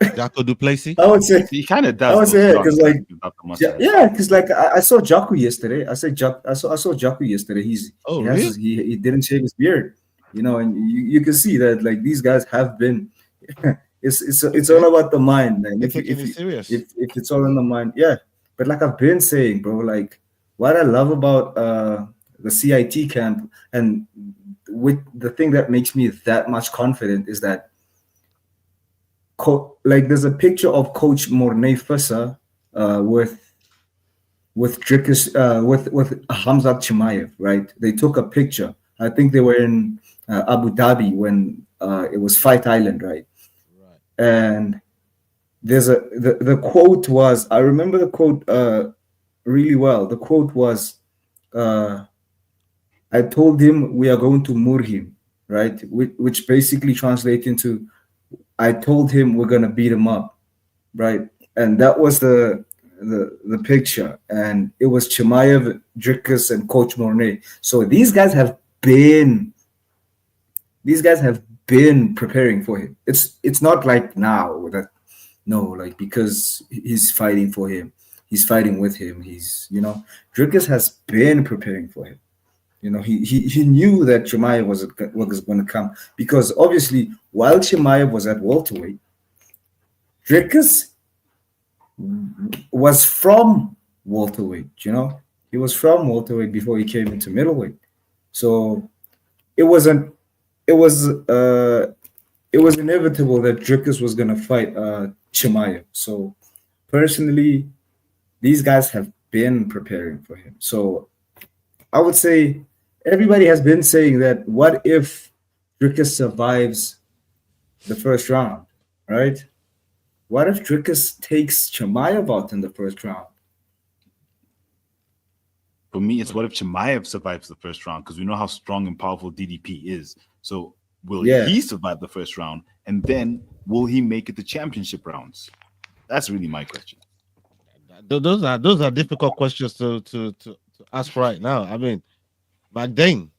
Jaco du Plessis. I would say he kind of does. I would say because because like I saw Jaco yesterday. I saw Jaco yesterday. He didn't shave his beard, you know, and you can see that like these guys have been. It's all about the mind, man. If it's all in the mind, yeah. But like I've been saying, bro, like what I love about the CIT camp, and with the thing that makes me that much confident is that like there's a picture of Coach Mornay Fissa with Dricus with Khamzat Chimaev, right? They took a picture. I think they were in Abu Dhabi when it was Fight Island, right? And there's the quote was, I remember the quote really well. The quote was, I told him we are going to mur him, right? Which basically translates into, I told him we're gonna beat him up, right? And that was the the picture, and it was Chimaev, Dricus, and Coach Mornay. So these guys have been preparing for him. It's not like now that like because he's fighting for him, he's fighting with him. He's Dricus has been preparing for him. He knew that Chimaev was going to come, because obviously while Chimaev was at welterweight, Dricus was from welterweight. He was from welterweight before he came into middleweight. So it was inevitable that Dricus was going to fight Chimaev. So personally, these guys have been preparing for him. So I would say everybody has been saying that what if Dricus survives the first round, right? What if Dricus takes Chimaev out in the first round? For me, it's what if Chimaev survives the first round, because we know how strong and powerful DDP is. So will he survive the first round, and then will he make it to championship rounds? That's really my question. Those are difficult questions to ask right now. I mean, back then,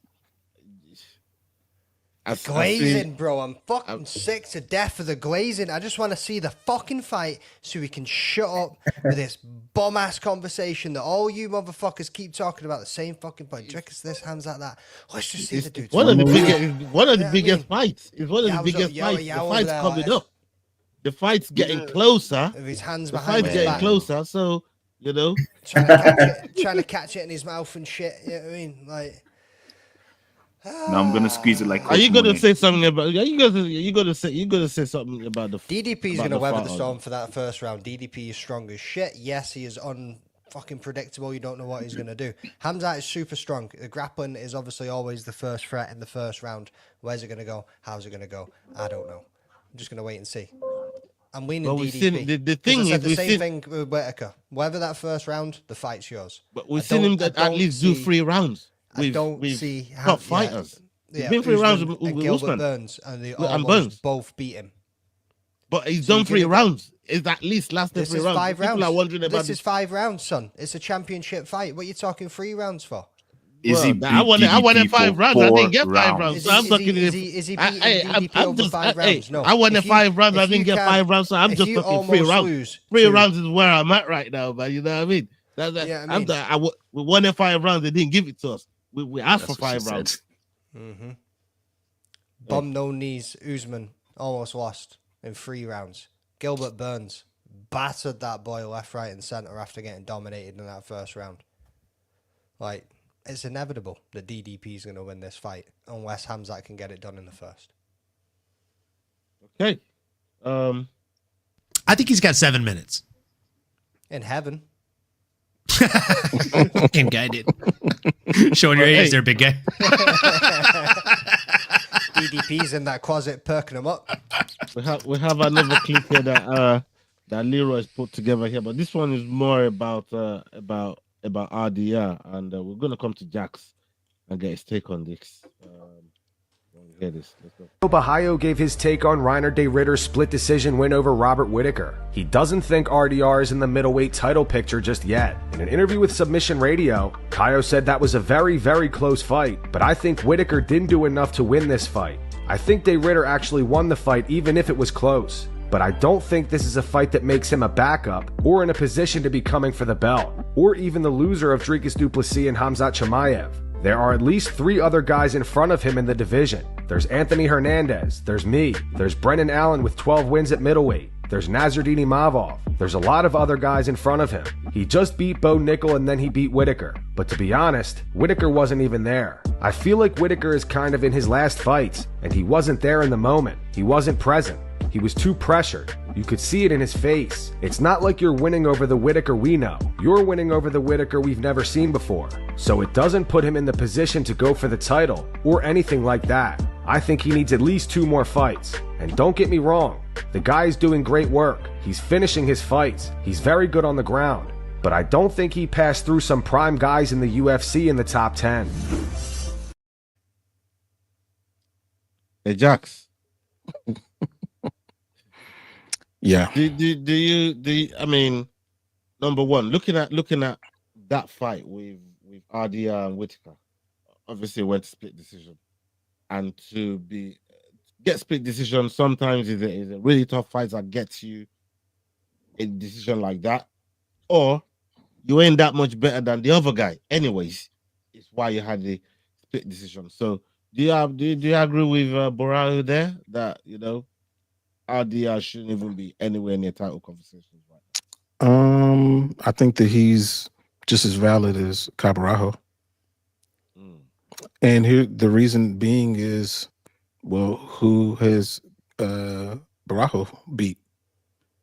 glazing, bro. I'm fucking sick to death of the glazing. I just want to see the fucking fight so we can shut up with this bum ass conversation that all you motherfuckers keep talking about. The same fucking point. Dricus this, Khamzat that. Let's just see the dudes. One of the biggest fights. It's one of the biggest fights. The fight's coming up. The fight's getting closer. With his hands the behind fight's his getting back. closer. So trying to catch it in his mouth and shit. You know what I mean? Like. Now I'm gonna squeeze it like. Are you gonna say something about? Are you gonna say something about the? DDP is gonna weather the storm for that first round. DDP is strong as shit. Yes, he is unfucking predictable. You don't know what he's gonna do. Khamzat is super strong. The grappling is obviously always the first threat in the first round. Where's it gonna go? How's it gonna go? I don't know. I'm just gonna wait and see. I'm leaning DDP. The thing is, the same thing with Whitaker. Whether that first round, the fight's yours. But we've seen him at least do 3 rounds. I don't see top fighters. Yeah, been 3 rounds with Gilbert Usman. Burns, and they And almost both beat him. But he's done 3 rounds. It's at least lasted This 3 is rounds. 5 rounds. People are wondering about This is 5 rounds, son. It's a championship fight. What are you talking 3 rounds for? I wanted 5 rounds. I didn't get 5 rounds. So I'm talking. Is he beating DDP over 5 rounds? No. I wanted 5 rounds. I didn't get 5 rounds. So I'm just talking 3 rounds. 3 rounds is where I'm at right now, but you know what I mean? We wanted 5 rounds. They didn't give it to us. We asked for 5 rounds. Bum no knees. Usman almost lost in 3 rounds. Gilbert Burns battered that boy left, right, and center after getting dominated in that first round. Like, it's inevitable that DDP is going to win this fight unless Khamzat can get it done in the first. Okay. I think he's got 7 minutes. In heaven. Fucking guy did. Showing your age there, big guy. DDP's in that closet perking him up. We have another clip here that Leroy's put together here, but this one is more about RDR, and we're gonna come to Jax and get his take on this. Hear this. Let's go. Bahayo gave his take on Reiner de Ritter's split decision win over Robert Whittaker. He doesn't think RDR is in the middleweight title picture just yet. In an interview with Submission Radio, Kaio said that was a very, very close fight, but I think Whittaker didn't do enough to win this fight. I think de Ritter actually won the fight even if it was close, but I don't think this is a fight that makes him a backup or in a position to be coming for the belt, or even the loser of Dricus du Plessis and Khamzat Chimaev. There are at least 3 other guys in front of him in the division. There's Anthony Hernandez, there's me, there's Brendan Allen with 12 wins at middleweight, there's Nasruddin Imavov, there's a lot of other guys in front of him. He just beat Bo Nickel and then he beat Whittaker. But to be honest, Whittaker wasn't even there. I feel like Whittaker is kind of in his last fights, and he wasn't there in the moment. He wasn't present. He was too pressured. You could see it in his face. It's not like you're winning over the Whittaker we know. You're winning over the Whittaker we've never seen before. So it doesn't put him in the position to go for the title or anything like that. I think he needs at least 2 more fights. And don't get me wrong, the guy is doing great work. He's finishing his fights. He's very good on the ground. But I don't think he passed through some prime guys in the UFC in the top 10. Hey, Jax. Yeah. Do you? I mean, number one, looking at that fight with RDR and Whitaker, obviously went to split decision, and to get split decision sometimes is a really tough fight that gets you a decision like that, or you ain't that much better than the other guy. Anyways, it's why you had the split decision. So do you agree with Borao there that RDR shouldn't even be anywhere near title conversations right now? I think that he's just as valid as Cabarajo. And here the reason being is, well, who has Barajo beat?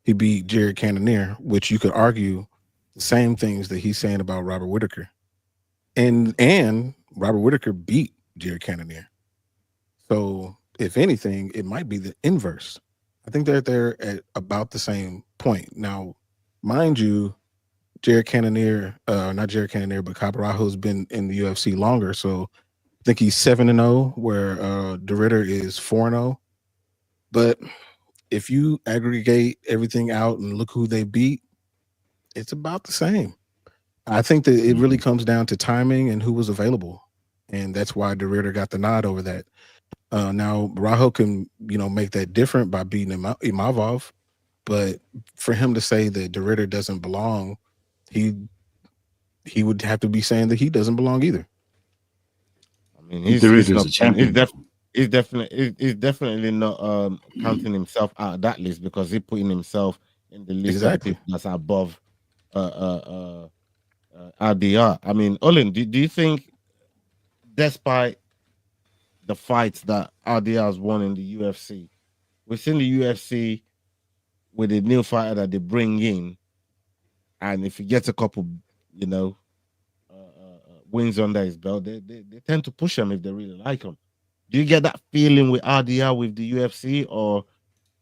He beat Jared Cannonier, which you could argue the same things that he's saying about Robert Whitaker. And Robert Whitaker beat Jared Cannonier. So if anything, it might be the inverse. I think they're at about the same point. Now, mind you, Jared Cannonier, not Jared Cannonier, but Cabarajo's been in the UFC longer. So I think he's 7-0, where De Ridder is 4-0. But if you aggregate everything out and look who they beat, it's about the same. I think that it really comes down to timing and who was available. And that's why De Ridder got the nod over that. Now, Barajo can, make that different by beating Imavov. But for him to say that De Ridder doesn't belong, he would have to be saying that he doesn't belong either. I mean, he's definitely not counting himself out of that list, because he's putting himself in the list of people that's above RDR. I mean, Olin, do you think, despite the fights that RDR has won in the UFC, we've seen the UFC with a new fighter that they bring in, and if he gets a couple, wins under his belt, they tend to push him if they really like him. Do you get that feeling with RDR with the UFC, or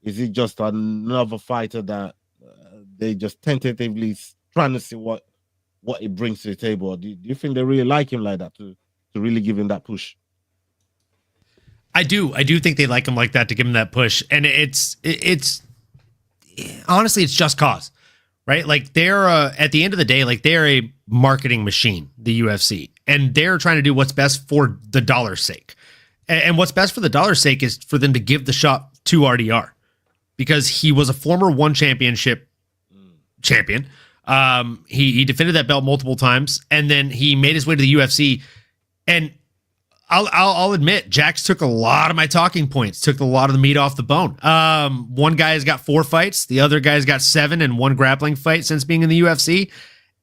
is it just another fighter that they just tentatively trying to see what it brings to the table? Or do you think they really like him like that to really give him that push? I do think they like him like that to give him that push, and it's honestly, it's just cause, right? Like, they're at the end of the day, like, they're a marketing machine, the UFC, and they're trying to do what's best for the dollar's sake. And what's best for the dollar's sake is for them to give the shot to RDR, because he was a former one championship champion. He defended that belt multiple times, and then he made his way to the UFC. And I'll admit, Jax took a lot of my talking points, took a lot of the meat off the bone. One guy's got 4 fights, the other guy's got 7 and 1 grappling fight since being in the UFC.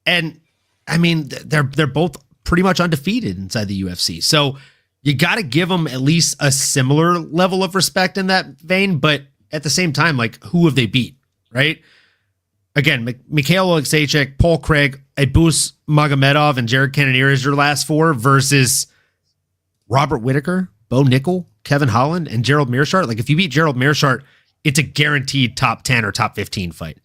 And I mean, they're both pretty much undefeated inside the UFC. So you got to give them at least a similar level of respect in that vein. But at the same time, like, who have they beat, right? Again, Mikhail Oleksiejczuk, Paul Craig, Abus Magomedov, and Jared Cannonier is your last 4 versus Robert Whitaker, Bo Nickel, Kevin Holland, and Gerald Meerschaert. Like, if you beat Gerald Meerschaert, it's a guaranteed top 10 or top 15 fight.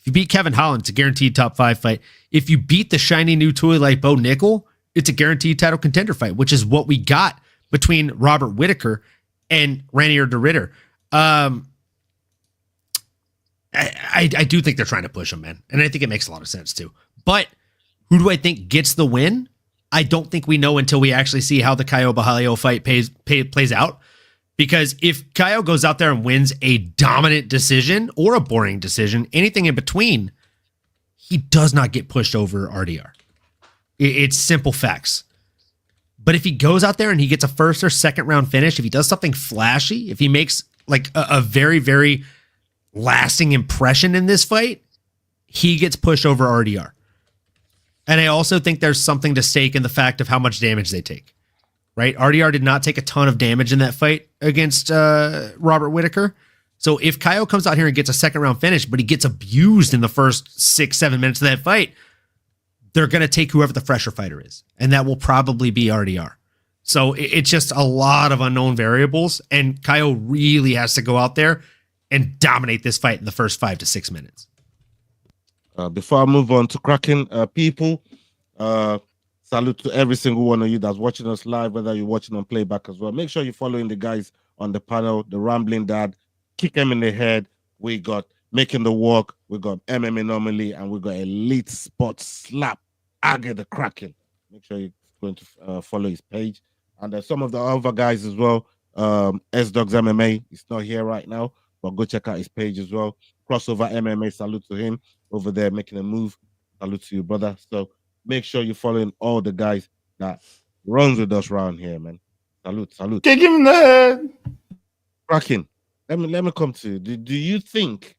If you beat Kevin Holland, it's a guaranteed top 5 fight. If you beat the shiny new toy like Bo Nickel, it's a guaranteed title contender fight, which is what we got between Robert Whitaker and Ranier De Ridder. I do think they're trying to push him, man. And I think it makes a lot of sense too. But who do I think gets the win? I don't think we know until we actually see how the Caio Borralho fight plays out. Because if Caio goes out there and wins a dominant decision or a boring decision, anything in between, he does not get pushed over RDR. It's simple facts. But if he goes out there and he gets a first or second round finish, if he does something flashy, if he makes like a very, very lasting impression in this fight, he gets pushed over RDR. And I also think there's something to stake in the fact of how much damage they take, right? RDR did not take a ton of damage in that fight against Robert Whitaker. So if Caio comes out here and gets a second round finish, but he gets abused in the first 6-7 minutes of that fight, they're going to take whoever the fresher fighter is. And that will probably be RDR. So it's just a lot of unknown variables. And Caio really has to go out there and dominate this fight in the first 5 to 6 minutes. Before I move on to cracking people, salute to every single one of you that's watching us live, whether you're watching on playback as well. Make sure you're following the guys on the panel, the Rambling Dad, Kick Him in the Head. We got making the walk. We got MMANomaly, and we got Elite Spot Slap. Aga the Kraken. Make sure you're going to follow his page. And there's some of the other guys as well. SDawgsMMA. He's not here right now, but go check out his page as well. CrossoverMMA. Salute to him over there making a move. Salute to you, brother. So make sure you're following all the guys that runs with us around here, man. Salute. Kick him there. Kraken. Let me come to you. Do you think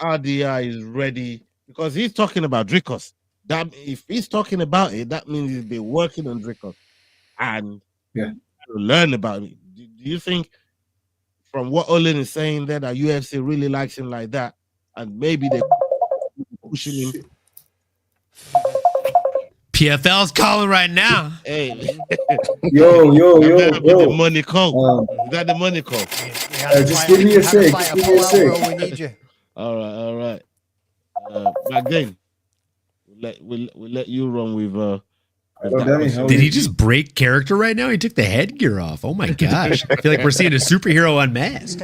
RDI is ready? Because he's talking about Dricos. That if he's talking about it, that means he's been working on Dricos and learn about it. Do you think, from what Olin is saying there, that UFC really likes him like that, and maybe they're pushing him? PFL's calling right now. Hey, yo. The money call. Is that the money call? Just give me a sec. We need you. All right. Back then, we'll let you run with. Did he just break character right now? He took the headgear off. Oh my gosh! I feel like we're seeing a superhero unmasked.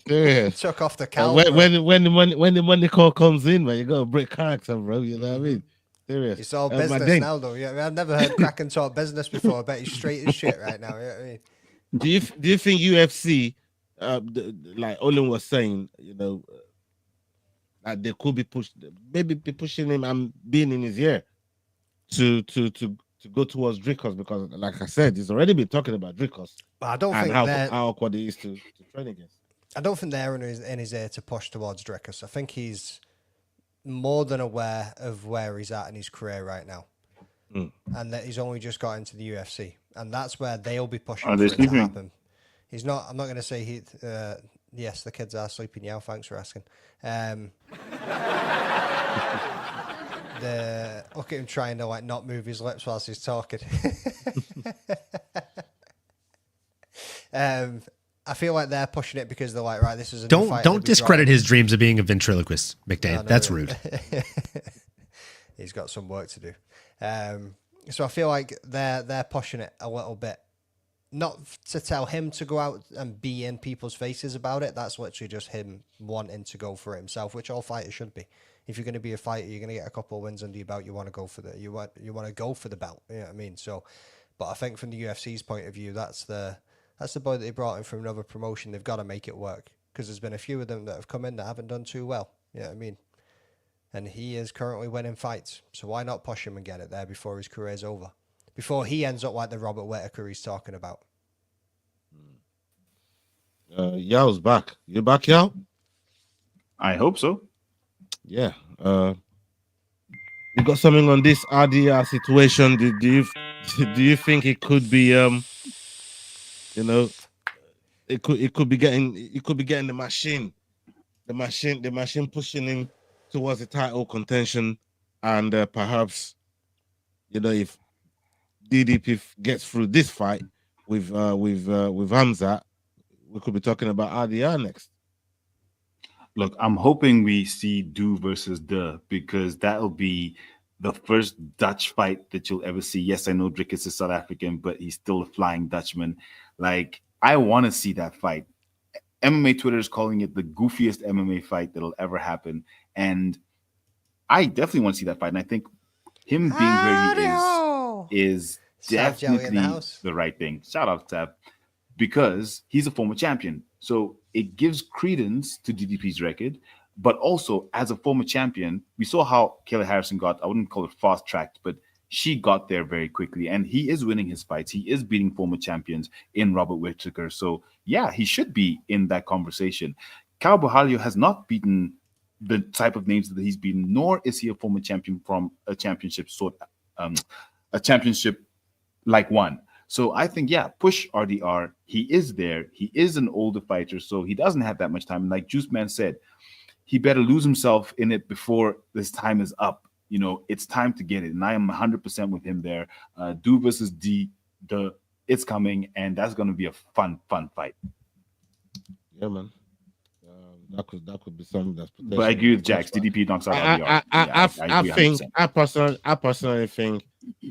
Yeah. Took off the cowl. When the money call comes in, man, you gotta break character, bro. You know what I mean? Serious. It's all business now, though. Yeah, I've never heard Kraken talk business before. I bet he's straight as shit right now. You know what I mean? Do you think UFC, like Olin was saying, you know, that they could be maybe be pushing him and being in his ear to go towards Dricos, because, like I said, he's already been talking about Dricos. But I don't think how awkward it is to train against. I don't think they're in his ear to push towards Dricos. I think he's more than aware of where he's at in his career right now, and that he's only just got into the UFC, and that's where they'll be pushing for it to happen. He's not. I'm not going to say he. Yes, the kids are sleeping now. Thanks for asking. Look at him trying to like not move his lips whilst he's talking. I feel like they're pushing it because they're like, right, this is a don't discredit his dreams of being a ventriloquist, McDade. No, that's rude. He's got some work to do. So I feel like they're pushing it a little bit, not to tell him to go out and be in people's faces about it. That's literally just him wanting to go for it himself, which all fighters should be. If you're going to be a fighter, you're going to get a couple of wins under your belt. You want to go for you want to go for the belt. You know what I mean? So, but I think from the UFC's point of view, that's the boy that they brought in from another promotion. They've got to make it work, because there's been a few of them that have come in that haven't done too well. You know what I mean? And he is currently winning fights. So why not push him and get it there before his career's over? Before he ends up like the Robert Whittaker he's talking about. Yao's back. You back, Yao? I hope so. Yeah. You got something on this RDR situation? Do you think it could be you know, it could be getting the machine pushing him towards the title contention, and perhaps, you know, if DDP gets through this fight with Khamzat, we could be talking about RDR next. Look, I'm hoping we see Du versus De, because that'll be the first Dutch fight that you'll ever see. Yes, I know Dricus is South African, but he's still a Flying Dutchman. Like, I want to see that fight. MMA Twitter is calling it the goofiest MMA fight that'll ever happen. And I definitely want to see that fight. And I think him being where he is definitely the right thing. Shout out, Tab. Because he's a former champion. So it gives credence to DDP's record. But also, as a former champion, we saw how Kayla Harrison got, I wouldn't call it fast-tracked, but she got there very quickly. And he is winning his fights. He is beating former champions in Robert Whittaker. So, yeah, he should be in that conversation. Caio Borralho has not beaten the type of names that he's beaten, nor is he a former champion from a championship like one. So I think, yeah, push RDR. He is there. He is an older fighter, so he doesn't have that much time. And like Juice Man said, he better lose himself in it before this time is up. You know, it's time to get it. And I am 100% with him there. Du versus D, it's coming, and that's going to be a fun fight. Yeah, man. That could be something that's potential. But I agree with Jax. DDP knocks out RDR. I personally think,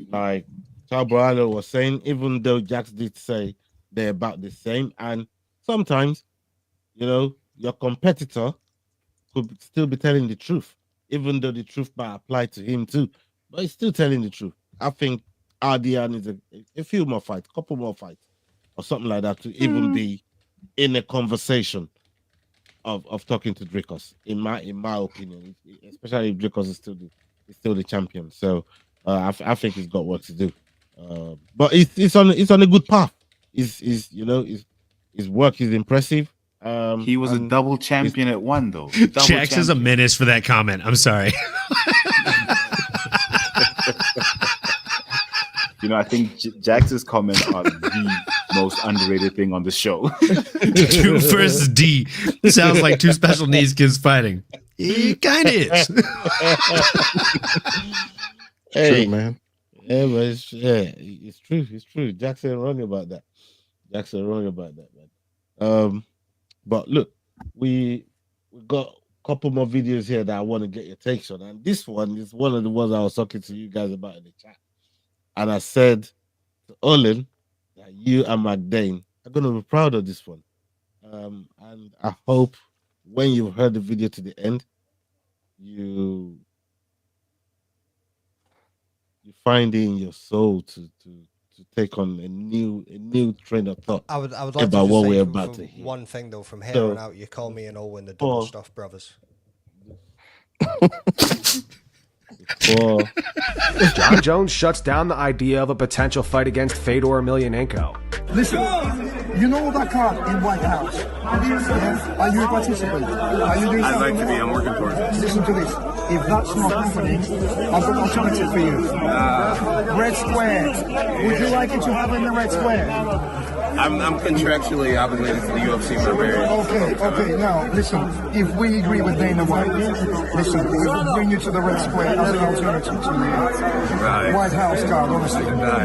like Caio Borralho was saying, even though Jax did say they're about the same, and sometimes, you know, your competitor could still be telling the truth, even though the truth might apply to him too. But he's still telling the truth. I think Adin needs a few more fights, couple more fights, or something like that to even be in a conversation of talking to Dricos. In my opinion, especially if Dricos is still the champion. So I think he's got work to do. But it's on a good path. His work is impressive. He was a double champion at one, though. Jax is a menace for that comment. I'm sorry. I think Jax's comments are the most underrated thing on the show. 2 versus D. Sounds like 2 special needs kids fighting. It kind of is. Hey, true, man. Yeah, but it's true. It's true. Jackson wrong about that. Man. But look, we got a couple more videos here that I want to get your takes on, and this one is one of the ones I was talking to you guys about in the chat, and I said to Olin that you and McDane are going to be proud of this one, and I hope when you've heard the video to the end, you find it in your soul to take on a new train of thought. I would like about to what say we're about to hear. one thing though, from here on out, you call me and Owen the double stuff brothers. John Jones shuts down the idea of a potential fight against Fedor Emelianenko. Listen, you know that card in White House. Yeah? Are you a participant? Are you doing I'd like to be. I'm working for it. Listen to this. If that's not happening, I've got an alternative for you. Red Square. Would you like it to happen in the Red Square? I'm contractually obligated to the UFC for a period. Okay. Now, listen. If we agree with Dana White, listen, we will bring you to the Red Square as an alternative to the White House card, obviously.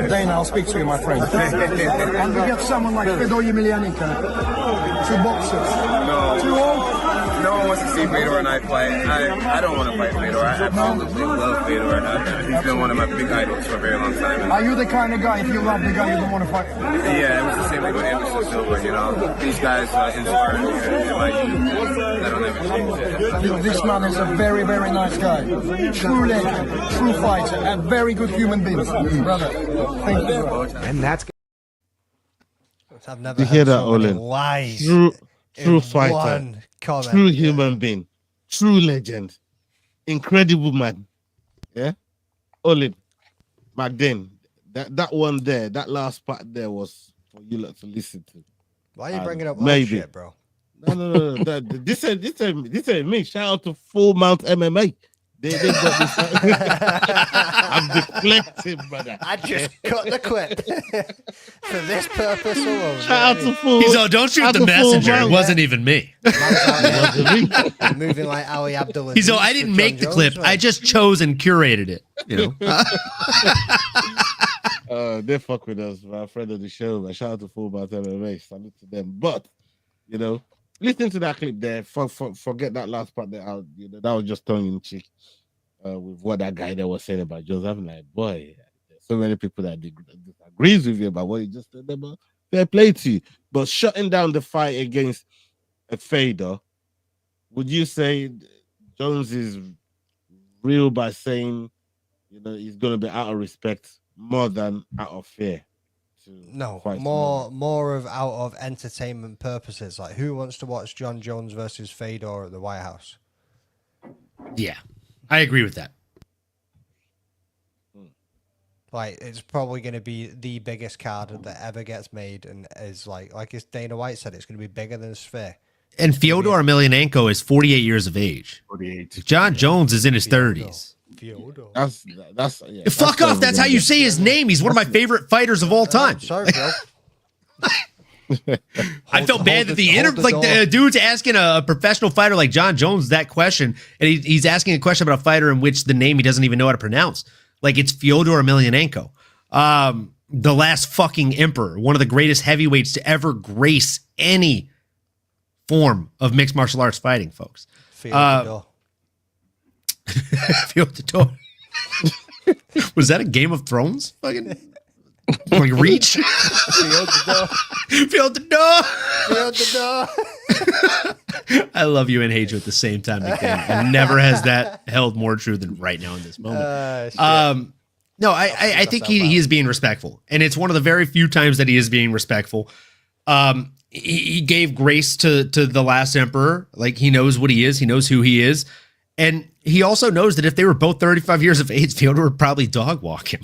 Dana, I'll speak to you, my friend. And we get someone like Fedor Emelianenko, 2 boxers. 2 all. No one wants to see Fedor and I fight. I don't want to fight Fedor. I absolutely love Fedor. He's been one of my big idols for a very long time. Are you the kind of guy, if you love the guy, you don't want to fight? Yeah, it was the same way with Anderson Silva. These guys inspired me in my youth. That'll never change. This man is a very, very nice guy. True legend, true fighter, and very good human being. Brother, thank you. And that's... I've never you hear heard that, so many Olin? lies. True fighter, true human being, true legend, incredible man. Yeah, Olin, McDane, that one there, that last part there was for you lot to listen to. Why are you bringing up maybe shit, bro? No. This ain't me. Shout out to FullMount MMA. They got this. I'm deflecting, brother. I just cut the clip for this purpose alone. Shout out to Full. He's all, don't shoot the messenger. It wasn't even me. Moving like Ali Abdullah. He's all, I didn't make the clip. I just chose and curated it. They fuck with us, my friend of the show. Man. Shout out to FullMount MMA. Salute to them. But listen to that clip there. Forget that last part there. That was just tongue in cheek with what that guy there was saying about Joseph. I'm like, boy, there's so many people that disagrees with you about what you just said about. Fair play to you. But shutting down the fight against a Fedor, would you say Jones is real by saying, he's going to be out of respect more than out of fear? No, more of out of entertainment purposes. Like, who wants to watch John Jones versus Fedor at the White House? Yeah, I agree with that. Like, it's probably going to be the biggest card that ever gets made, and is like it's Dana White said, it's going to be bigger than a Sphere. And Fyodor Emelianenko is 48 years of age. 48. John Jones is in his 30s. Fuck off. That's how you say his name. He's one of my favorite fighters of all time. Sorry, bro. I felt bad that the dude's asking a professional fighter like John Jones that question, and he's asking a question about a fighter in which the name he doesn't even know how to pronounce. Like, it's Fyodor Emelianenko, the last fucking emperor, one of the greatest heavyweights to ever grace any form of mixed martial arts fighting, folks. Fyodor. Was that a Game of Thrones? Fucking like Reach? Fyodor. I love you and hate you at the same time, McDain. And never has that held more true than right now in this moment. No, I think he is being respectful. And it's one of the very few times that he is being respectful. He gave grace to the last emperor. Like, he knows what he is. He knows who he is. And he also knows that if they were both 35 years of age, Fyodor would probably dog walk him.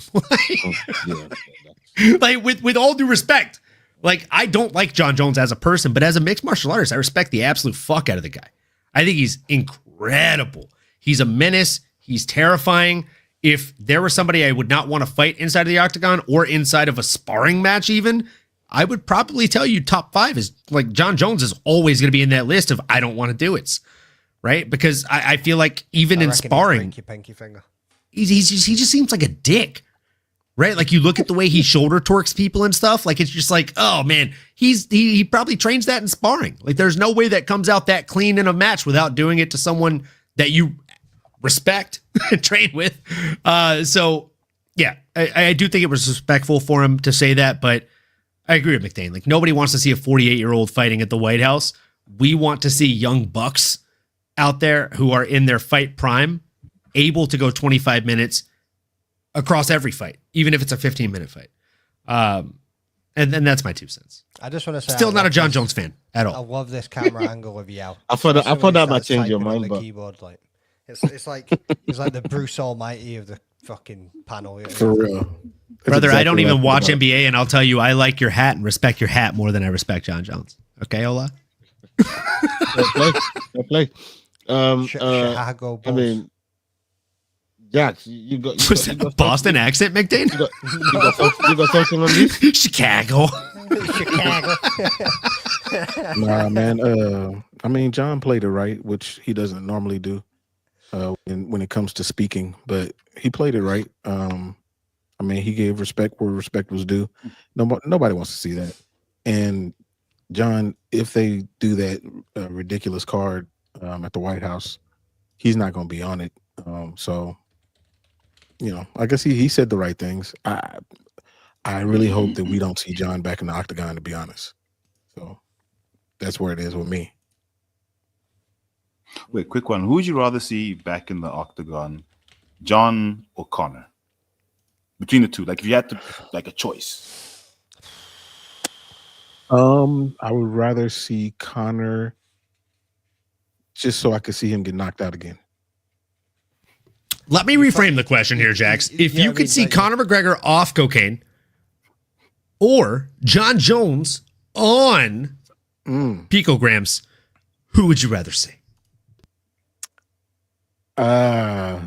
Like, with all due respect, like, I don't like John Jones as a person, but as a mixed martial artist, I respect the absolute fuck out of the guy. I think he's incredible. He's a menace. He's terrifying. If there was somebody I would not want to fight inside of the octagon or inside of a sparring match even, I would probably tell you top 5 is, like, John Jones is always going to be in that list of I don't want to do it, right? Because I feel like even in sparring, your pinky finger. he just seems like a dick, right? Like, you look at the way he shoulder torques people and stuff, like, it's just like, oh man, he probably trains that in sparring. Like, there's no way that comes out that clean in a match without doing it to someone that you respect and train with. So yeah, I do think it was respectful for him to say that, but I agree with McDain. Like, nobody wants to see a 48-year-old fighting at the White House. We want to see young bucks out there who are in their fight prime, able to go 25 minutes across every fight, even if it's a 15-minute fight. And that's my 2 cents. I just want to say, still not a John Jones fan at all. I love this camera angle of Yao. I thought that might change your mind, but keyboard, like, it's like the Bruce Almighty of the fucking panel. For real. Brother, exactly I don't even right watch about NBA, and I'll tell you, I like your hat and respect your hat more than I respect John Jones. Okay, Ola? Fair play. Chicago Bulls. I mean, Jax, you got Was that a Boston accent, McDain? You got something on this? Chicago. Chicago. Nah, man. I mean, John played it right, which he doesn't normally do when it comes to speaking, but he played it right. I mean, he gave respect where respect was due. Nobody wants to see that. And John, if they do that ridiculous card at the White House, he's not going to be on it. So, you know, I guess he said the right things. I really hope that we don't see John back in the octagon, to be honest. So that's where it is with me. Wait, quick one. Who would you rather see back in the octagon, John or Connor? Between the two, like, if you had to, like, a choice. I would rather see Connor just so I could see him get knocked out again. Let me reframe the question here, Jax. If you could see Conor McGregor off cocaine or John Jones on picograms, who would you rather see? I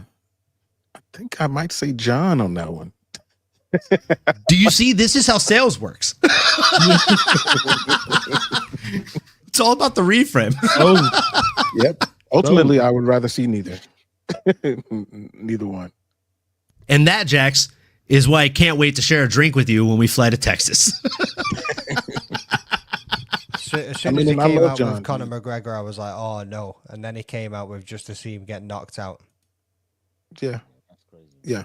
think I might say John on that one. Do you see? This is how sales works. It's all about the reframe. Yep. Ultimately, I would rather see neither. Neither one. And that, Jax, is why I can't wait to share a drink with you when we fly to Texas. As soon as he came out with Conor McGregor, I was like, oh no. And then he came out with just to see him get knocked out. Yeah. Yeah.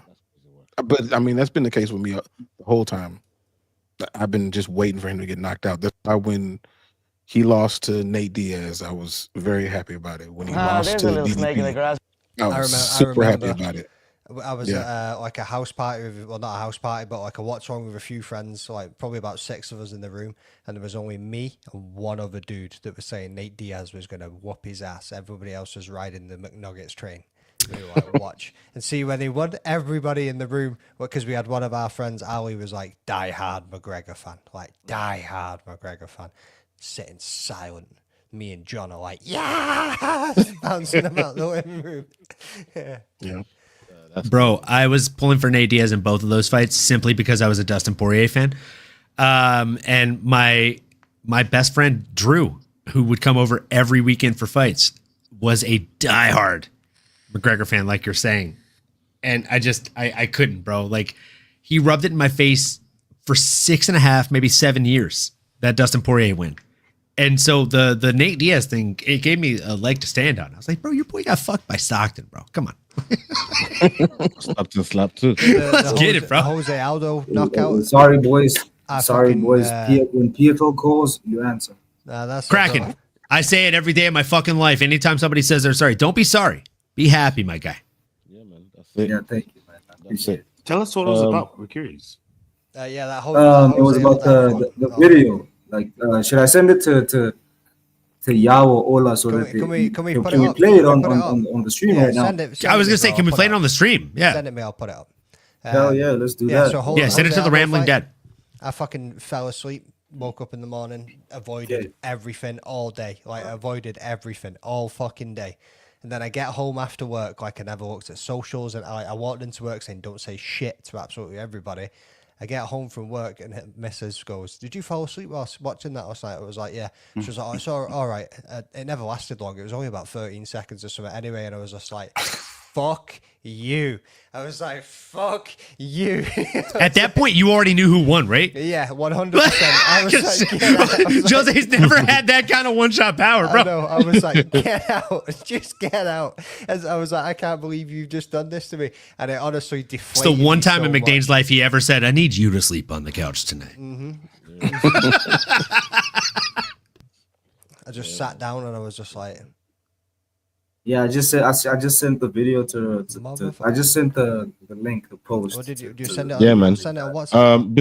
But I mean, that's been the case with me the whole time. I've been just waiting for him to get knocked out. That's why when he lost to Nate Diaz, I was very happy about it. When he lost to DDP, I was super happy about it. I was at like a house party, well, not a house party, but like a watch along with a few friends, so like probably about 6 of us in the room, and there was only me and one other dude that was saying Nate Diaz was going to whoop his ass. Everybody else was riding the McNuggets train. We were like, watch and see when he won. Everybody in the room, because we had one of our friends, Ali, was like die-hard McGregor fan, like die-hard McGregor fan, sitting silent. Me and John are like, yeah, bouncing him out the living room. Yeah. Bro, I was pulling for Nate Diaz in both of those fights simply because I was a Dustin Poirier fan. And my best friend, Drew, who would come over every weekend for fights, was a diehard McGregor fan, like you're saying. And I couldn't, bro. Like, he rubbed it in my face for 6.5, maybe 7 years, that Dustin Poirier win. And so the Nate Diaz thing, it gave me a leg to stand on. I was like, bro, your boy got fucked by Stockton, bro. Come on. Slap too. Let's get it, bro. Jose Aldo knockout. Sorry, boys. Sorry, boys. When PFL calls, you answer. That's Kraken. I say it every day of my fucking life. Anytime somebody says they're sorry, don't be sorry. Be happy, my guy. Yeah, man. That's it. Yeah, thank you, man. I appreciate it. Tell us what it was about. We're curious. Yeah, that whole. It was about the video. Like, should I send it to Yao or Ola so that can we can put play it it up? on the stream right now? I was gonna say, can we play it on the stream? Yeah. Send it me. I'll put it up. Hell yeah, let's do that. So send it to the Rambling Dad. I fucking fell asleep. Woke up in the morning, avoided everything all day. Like, avoided everything all fucking day. And then I get home after work, like I never looked at socials, and I walked into work saying, don't say shit to absolutely everybody. I get home from work and Mrs. goes, did you fall asleep whilst watching that last night? I was like, yeah. She was like, oh, it's all right. It never lasted long. It was only about 13 seconds or something anyway. And I was just like, fuck you. I was like, fuck you. At that point, you already knew who won, right? Yeah, 100%. I was like, get out. Jose's never had that kind of one-shot power, bro. I know. I was like, get out. Just get out. As I was like, I can't believe you've just done this to me. And it honestly deflated It's the one time so in McDane's much. life he ever said, I need you to sleep on the couch tonight. I just sat down and I was just like, Yeah, I just sent the video to I just sent the link, the post. what did you send it on? Yeah, man. Send it on WhatsApp?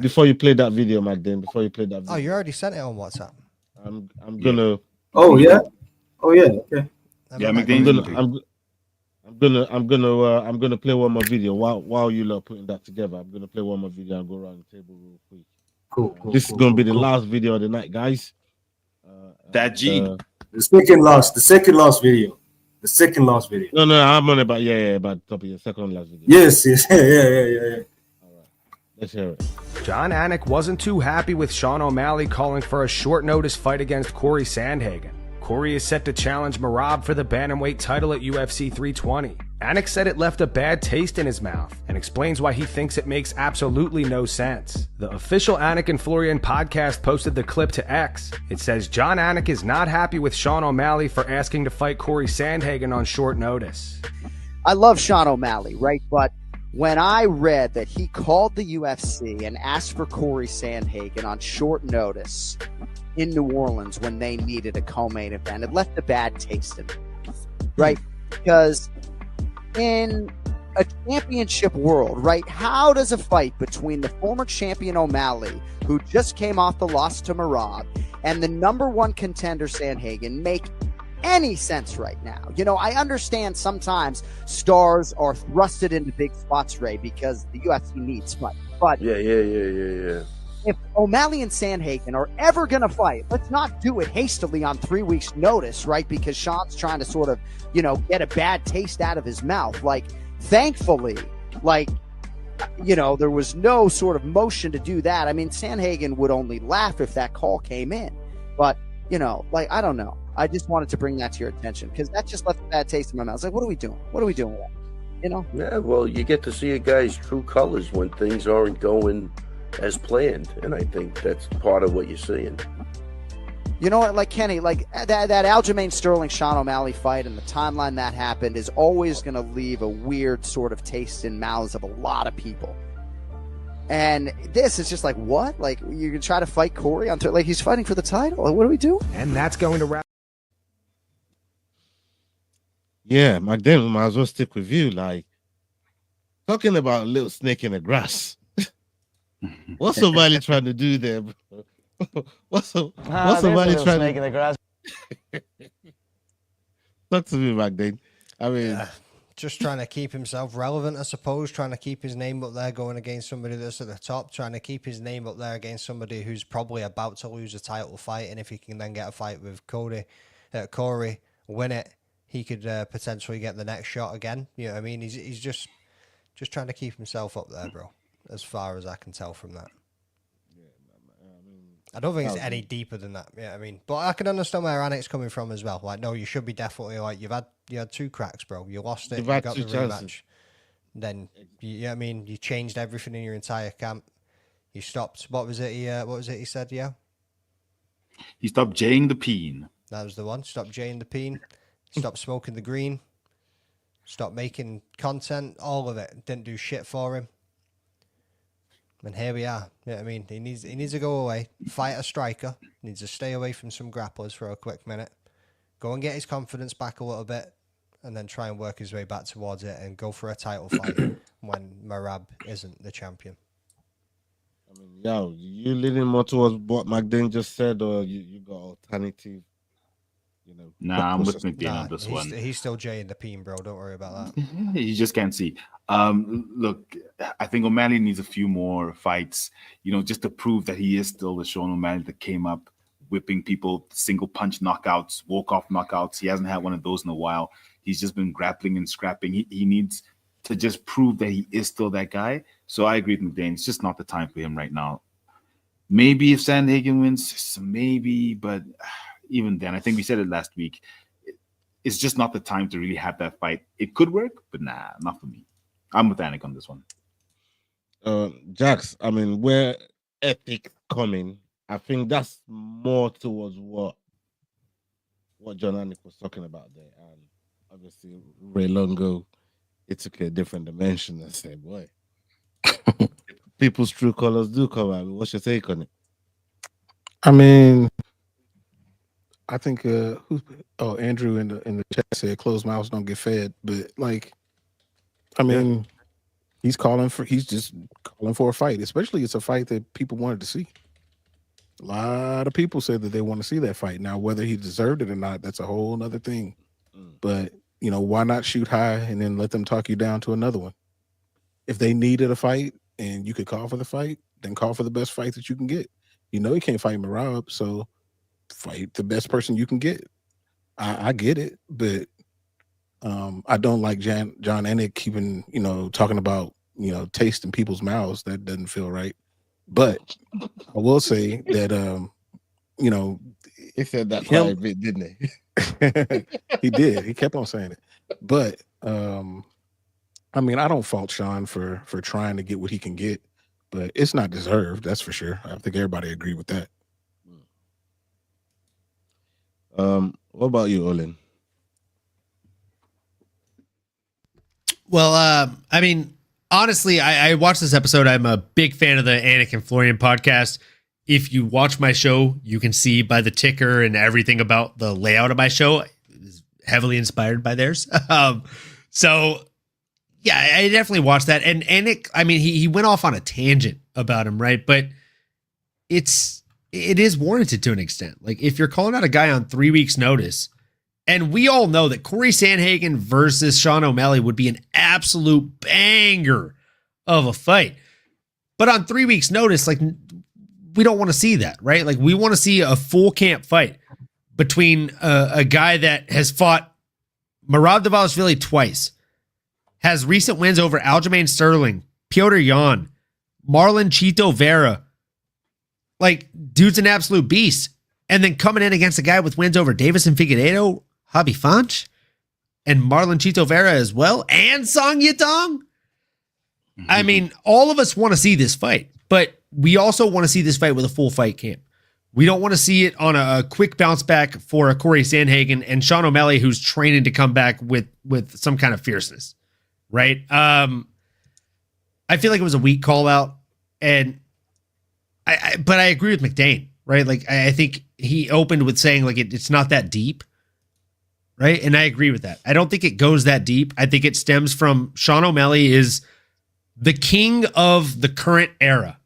Before you play that video, Magdalene, before you play that video, Oh, you already sent it on WhatsApp. I'm gonna. Oh yeah. Okay. Yeah, I'm gonna play one more video while you lot putting that together. I'm gonna play one more video and go around the table real quick. Cool. This is gonna be the last video of the night, guys. That G. The second last video. The second last video. No, I'm on about about the topic. The second last video. Yes, yeah. Let's hear it. John Anik wasn't too happy with Sean O'Malley calling for a short notice fight against Corey Sandhagen. Corey is set to challenge Merab for the bantamweight title at UFC 320. Anik said it left a bad taste in his mouth and explains why he thinks it makes absolutely no sense. The official Anik and Florian podcast posted the clip to X. It says John Anik is not happy with Sean O'Malley for asking to fight Corey Sandhagen on short notice. I love Sean O'Malley, right? But when I read that he called the UFC and asked for Corey Sandhagen on short notice in New Orleans when they needed a co-main event, it left a bad taste in me, right? Because in a championship world, right, how does a fight between the former champion O'Malley, who just came off the loss to Merab, and the number one contender Sandhagen make any sense right now? You know, I understand sometimes stars are thrusted into big spots, Ray, because the UFC needs fight. But yeah. If O'Malley and Sandhagen are ever going to fight, let's not do it hastily on 3 weeks' notice, right? Because Sean's trying to sort of, you know, get a bad taste out of his mouth. Like, thankfully, like, you know, there was no sort of motion to do that. I mean, Sandhagen would only laugh if that call came in. But, you know, like, I don't know. I just wanted to bring that to your attention because that just left a bad taste in my mouth. I was like, what are we doing? What are we doing with that? You know? Yeah, well, you get to see a guy's true colors when things aren't going as planned, and I think that's part of what you're seeing. You know what, like Kenny, like that Aljamain Sterling Sean O'Malley fight and the timeline that happened is always going to leave a weird sort of taste in mouths of a lot of people. And this is just like, what? Like, you can try to fight Corey on like he's fighting for the title? Like, what do we do? And that's going to wrap. Yeah, Magdalene, might as well stick with you. Like, talking about a little snake in the grass. What's O'Malley trying to do there, bro? What's O'Malley trying to do? In the grass. Talk to me, Magdalene. I mean, just trying to keep himself relevant, I suppose, trying to keep his name up there going against somebody that's at the top, trying to keep his name up there against somebody who's probably about to lose a title fight, and if he can then get a fight with Corey, win it, he could potentially get the next shot again. You know what I mean? He's just trying to keep himself up there, bro, as far as I can tell from that. I don't think it's any deeper than that. Yeah, I mean, but I can understand where Anik's coming from as well. Like, no, you should be definitely like you had 2 cracks, bro. You lost it. You got the rematch. Then I mean, you changed everything in your entire camp. You stopped. What was it? He said, yeah. He stopped jaying the peen. That was the one. Stop jaying the peen. Stop smoking the green. Stop making content. All of it didn't do shit for him. And here we are. Yeah, I mean, he needs to go away, fight a striker, needs to stay away from some grapplers for a quick minute, go and get his confidence back a little bit, and then try and work his way back towards it and go for a title fight when Merab isn't the champion. I mean, yo, you leaning more towards what McDane just said, or you got alternative? You know, nah, I'm with McDane on this one. He's still Jay in the peen, bro. Don't worry about that. You just can't see. Look, I think O'Malley needs a few more fights, just to prove that he is still the Sean O'Malley that came up whipping people, single punch knockouts, walk-off knockouts. He hasn't had one of those in a while. He's just been grappling and scrapping. He needs to just prove that he is still that guy. So I agree with McDane. It's just not the time for him right now. Maybe if Sandhagen wins, maybe, but even then, I think we said it last week, it's just not the time to really have that fight. It could work, but nah, not for me. I'm with Anik on this one. Jax, I mean, where ethic coming, I think that's more towards what John Anik was talking about there. And obviously, Ray Longo, it took a different dimension and said, boy, people's true colors do come out. What's your take on it? I mean, I think Andrew in the chat said closed mouths don't get fed, but I mean, he's just calling for a fight, especially it's a fight that people wanted to see. A lot of people said that they want to see that fight. Now, whether he deserved it or not, that's a whole other thing. But why not shoot high and then let them talk you down to another one? If they needed a fight and you could call for the fight, then call for the best fight that you can get. You can't fight Merab, so fight the best person you can get. I get it, but I don't like John Anik keeping, talking about, taste in people's mouths. That doesn't feel right. But I will say that, he said that quite a bit, didn't he? He did. He kept on saying it. But, I mean, I don't fault Sean for trying to get what he can get, but it's not deserved. That's for sure. I think everybody agree with that. What about you, Olin? Well, I mean, honestly, I watched this episode. I'm a big fan of the Anik and Florian podcast. If you watch my show, you can see by the ticker and everything about the layout of my show is heavily inspired by theirs. So yeah, I definitely watched that. And Anik, I mean, he went off on a tangent about him, right? But it is warranted to an extent. Like, if you're calling out a guy on 3 weeks notice, and we all know that Corey Sandhagen versus Sean O'Malley would be an absolute banger of a fight. But on 3 weeks notice, like, we don't want to see that, right? Like, we want to see a full camp fight between a guy that has fought Merab Dvalishvili twice, has recent wins over Aljamain Sterling, Piotr Jan, Marlon Chito Vera. Like, dude's an absolute beast. And then coming in against a guy with wins over Davison Figueiredo, Javi Fanch, and Marlon Chito Vera as well, and Song Yadong. I mean, all of us want to see this fight, but we also want to see this fight with a full fight camp. We don't want to see it on a quick bounce back for a Corey Sandhagen and Sean O'Malley, who's training to come back with some kind of fierceness, right? I feel like it was a weak call out, and but I agree with McDane, right? Like, I think he opened with saying, like, it's not that deep, right? And I agree with that. I don't think it goes that deep. I think it stems from Sean O'Malley is the king of the current era.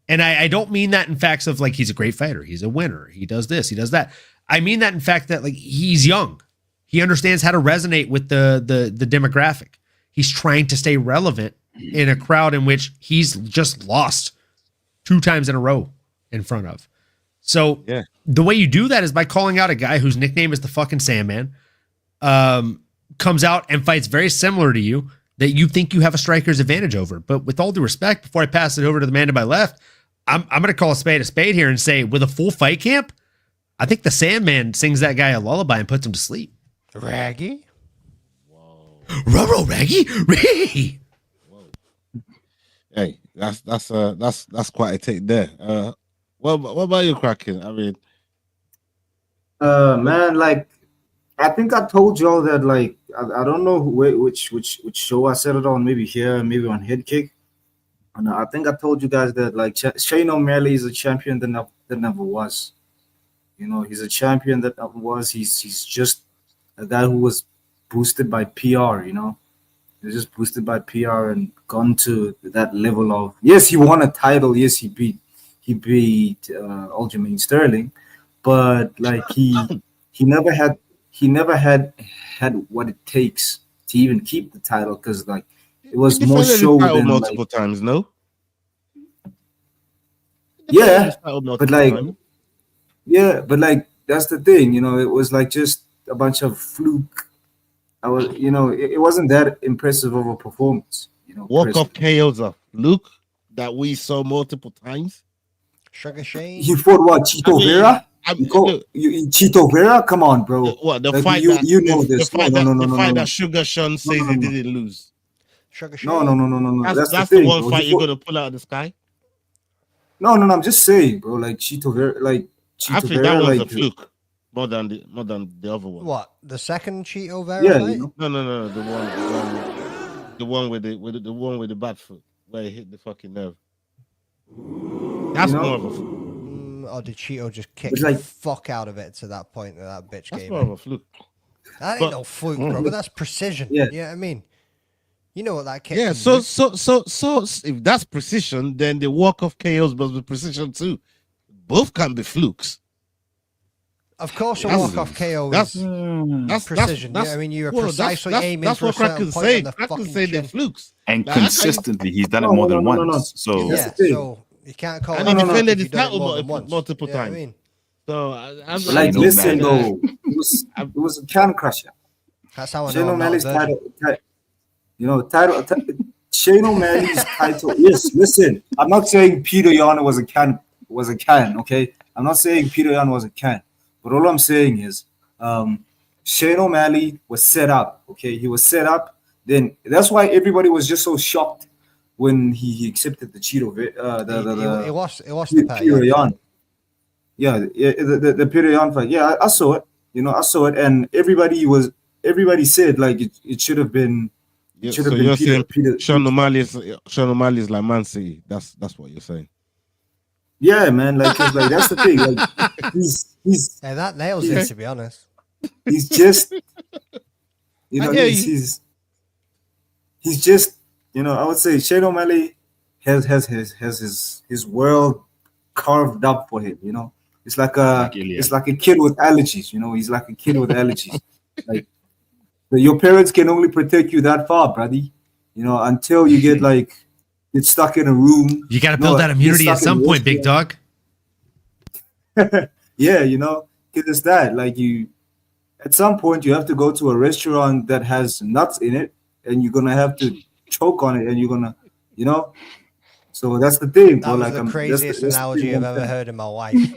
And I don't mean that in facts of, like, he's a great fighter, he's a winner, he does this, he does that. I mean that in fact that, like, he's young. He understands how to resonate with the demographic. He's trying to stay relevant in a crowd in which he's just lost 2 times in a row in front of. So yeah, the way you do that is by calling out a guy whose nickname is the fucking Sandman, comes out and fights very similar to you, that you think you have a striker's advantage over. But with all due respect, before I pass it over to the man to my left, I'm going to call a spade here and say, with a full fight camp, I think the Sandman sings that guy a lullaby and puts him to sleep. Raggy? Whoa. Roro Raggy? Ray! Whoa. Hey, that's quite a take there. What about you, Kraken? I mean, man, like, I think I told y'all that, like, I don't know which show I said it on, maybe here, maybe on Headkick, And I think I told you guys that like Shane O'Malley is a champion that never was. You know, he's a champion that never was. He's just a guy who was boosted by PR. You know, he was just boosted by PR and gone to that level of. Yes, he won a title. Yes, he beat Aljamain Sterling, but like he never had what it takes to even keep the title, because like it was more show than multiple times. No. Yeah, but like, that's the thing, you know. It was like just a bunch of fluke. It wasn't that impressive of a performance. You know, walk off KOs of Luke that we saw multiple times. Sugar Shane. He fought what? Chito Vera? Chito Vera? Come on, bro. What the like, fight? You know this. The fight that Sugar Sean says he didn't lose. Sugar Shane. No. That's the thing, one fight you're gonna pull out of the sky. No. I'm just saying, bro. Like Chito Vera, I think that was a fluke more than the other one. What, the second Chito Vera yeah, fight? you know? No. The one with the bad foot where he hit the fucking nerve. That's more of a fluke. Or did Chito just kick the fuck out of it to that point that bitch That's gave more him? of a fluke. That ain't no fluke, bro. But that's precision. Yeah. You know what I mean? You know what that kick? Yeah. can So do. if that's precision, then the walk of KOs must be precision too. Both can be flukes. Of course, a walk-off KO is precision. That's, I mean, you're well, precisely that's, aiming that's for a what certain Kraken's point saying. on the Kraken fucking say they're chin. flukes. And consistently, he's done it more than once. So Yeah, so you can't call and it. he defended his you've done it title more than once. multiple You know what times. I mean? So I'm like, listen though, it was a can crusher. That's how I Shane know I'm not a O'Malley's virgin. title. Shane O'Malley's title. Yes, listen. I'm not saying Peter Yan was a can. Okay, I'm not saying Peter Yan was a can. But all I'm saying is, Shane O'Malley was set up. Okay, he was set up. Then that's why everybody was just so shocked when he accepted the Cheeto. He lost the Peter Yan. Yeah, the Peter Yan fight. Yeah, I saw it. You know, I saw it, and everybody said like it should have been. Yeah, Should so have been you're Peter. saying Sean O'Malley is like Man City. That's what you're saying. Yeah, man. Like that's the thing. Like he's Yeah, that nails it, to be honest. He's just, you know, he's just, you know, I would say Shane O'Malley has his world carved up for him. You know, it's like a kid with allergies. You know, he's like a kid with allergies. Like your parents can only protect you that far, buddy. You know, until you get stuck in a room. You got to build that immunity at some point, big dog. Yeah, you know, because it's that at some point you have to go to a restaurant that has nuts in it, and you're gonna have to choke on it, and you're gonna, you know. So that's the thing. That was the craziest analogy I've ever heard in my life.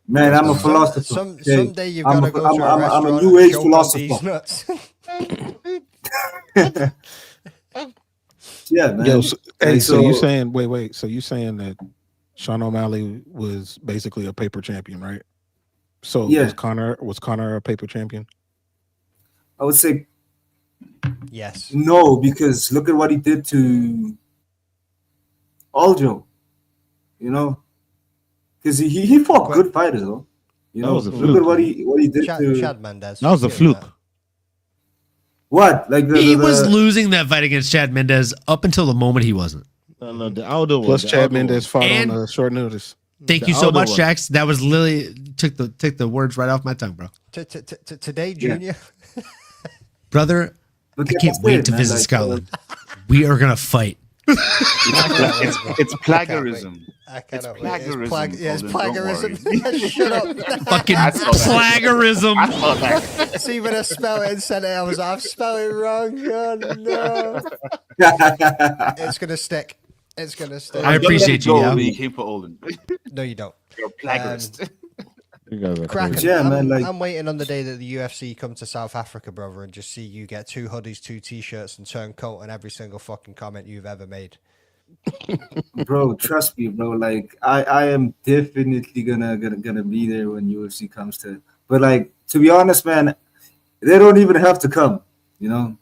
Man, I'm a philosopher. Someday you've got to go to a restaurant. I'm a new age and philosopher. Yeah, man. Yo, so you saying wait? So you saying that Sean O'Malley was basically a paper champion, right? So was Connor a paper champion? I would say yes. No, because look at what he did to Aljo. You know, because he fought good fighters, though. You know, look at what he did to Chad Mendes. That was a fluke. What? He was losing that fight against Chad Mendes up until the moment he wasn't. No, the Aldo plus Chad Mendes fought on short notice. Thank you so much, Jax. That was literally took the words right off my tongue, bro. Today, Junior. Brother, I can't wait to visit Scotland. We are gonna fight. It's plagiarism. It's plagiarism. It's plagiarism. Shut up. Fucking plagiarism. See, when I spelled it and said it, I've spelled it wrong. Oh, no. It's gonna stick. It's gonna stick. I appreciate you. Yeah. You came for Olin. No, you don't. You're a plagiarist. Kraken, yeah, man. I'm waiting on the day that the UFC come to South Africa, brother, and just see you get 2 hoodies, 2 t-shirts, and turn coat on every single fucking comment you've ever made. Bro, trust me, bro. Like I am definitely gonna be there when UFC comes to. But to be honest, man, they don't even have to come. You know,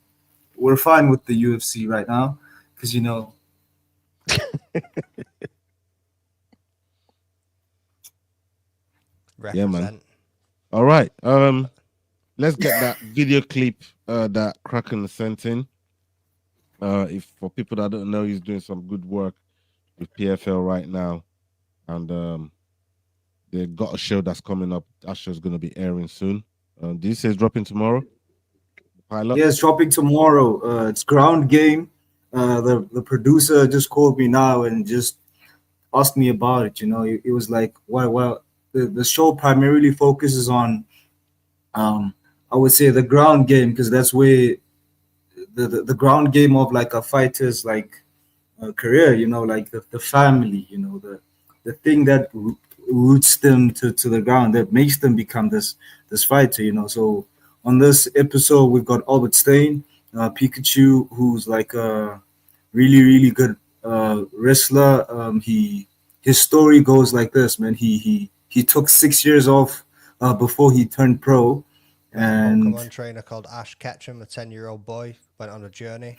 we're fine with the UFC right now because you know Yeah, man. All right. Let's get that video clip that Kraken sent in. If for people that don't know, he's doing some good work with PFL right now, and they got a show that's coming up. That show's going to be airing soon. Do you say it's dropping tomorrow? Pilot? Yeah, it's dropping tomorrow. It's Ground Game. The producer just called me now and just asked me about it. You know, it was like, well, the show primarily focuses on, I would say, the ground game, because that's where the ground game of like a fighter's like career. You know, like the family. You know, the thing that roots them to the ground, that makes them become this fighter. You know, so on this episode we've got Albert Stein, Pikachu, who's like a really good wrestler. His story goes like this, man. He took 6 years off before he turned pro, and Pokemon trainer called Ash Ketchum, a 10-year-old boy, went on a journey.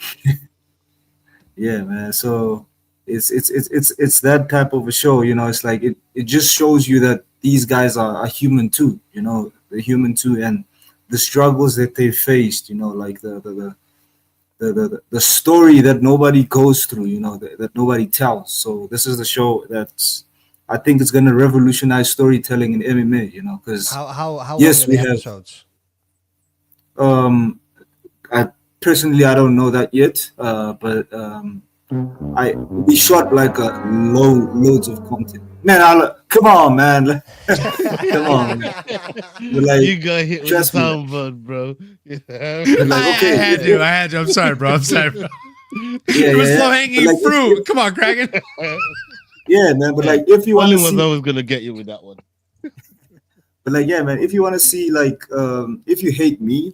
Yeah, man. So it's that type of a show, you know. It's like it just shows you that these guys are human too, you know. They're human too, and the struggles that they faced, you know, like the story that nobody goes through, you know, that nobody tells. So this is the show that's, I think it's going to revolutionize storytelling in MMA, you know, because How yes, long are the episodes? I personally, I don't know that yet, but we shot like loads of content. Man, come on, man. Come on, man. Like, you got hit with the soundboard, bro. Like, okay, I had to. I'm sorry, bro. Yeah, it was low-hanging like, fruit. Come on, Kraken. Yeah, man. But like, if you want to was see, always gonna get you with that one. But like, yeah, man. If you want to see, like, if you hate me,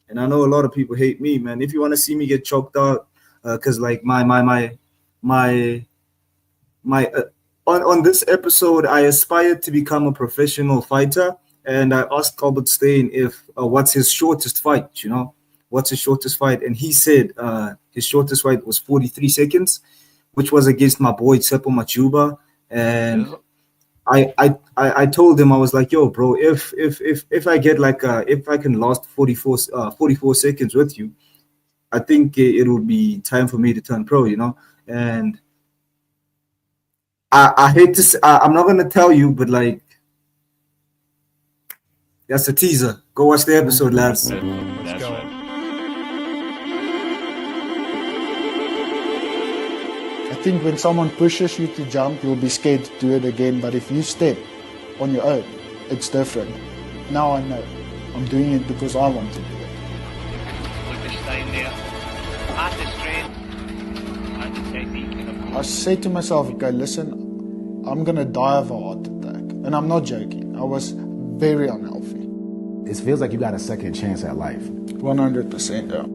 and I know a lot of people hate me, man. If you want to see me get choked out, because like my on this episode, I aspired to become a professional fighter, and I asked Albert Stein if what's his shortest fight, you know, what's his shortest fight, and he said his shortest fight was 43 seconds, which was against my boy Tsepo Machuba, and I told him, I was like, yo, bro, if I get like if I can last 44 seconds with you, I think it would be time for me to turn pro, you know. And I hate to say, I'm not gonna tell you, but like, that's a teaser. Go watch the episode, lads. Let's go. I think when someone pushes you to jump, you'll be scared to do it again. But if you step on your own, it's different. Now I know. I'm doing it because I want to do it. I said to myself, okay, listen, I'm going to die of a heart attack. And I'm not joking. I was very unhealthy. It feels like you got a second chance at life. 100%, yeah.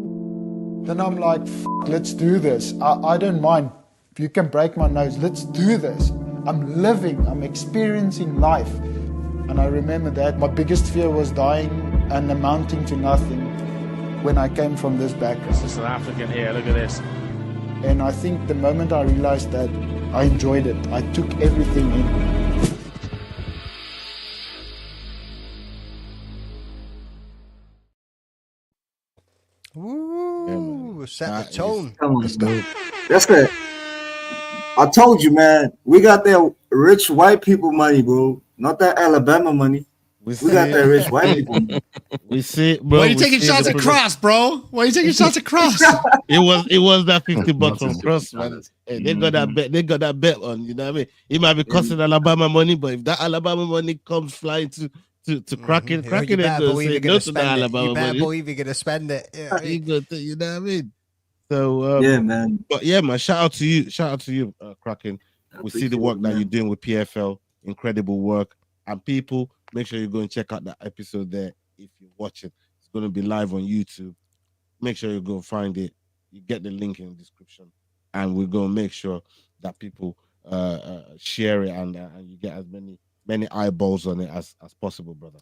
Then I'm like, let's do this. I don't mind. If you can break my nose, let's do this. I'm living, I'm experiencing life. And I remember that my biggest fear was dying and amounting to nothing when I came from this background. This is an African here, look at this. And I think the moment I realized that, I enjoyed it. I took everything in. Woo! Set the tone. Come on, dude. That's it. I told you, man. We got that rich white people money, bro. Not that Alabama money. We got that rich white people money. We see it, bro. Why are you taking shots at Cross, bro? Why are you taking shots at Cross? It was that $50 from Cross, man. Hey, they got that bet. They got that bet on. You know what I mean? It might be costing Alabama money, but if that Alabama money comes flying to Kraken, Kraken ain't gonna say no to that Alabama money. You better believe you're gonna spend it. Yeah, you know what I mean? So yeah, man. But yeah, man. Shout out to you, Kraken. We see the work that you're doing with PFL. Incredible work. And people, make sure you go and check out that episode there. If you're watching, it's going to be live on YouTube. Make sure you go find it. You get the link in the description, and we're going to make sure that people share it and you get as many eyeballs on it as possible, brother.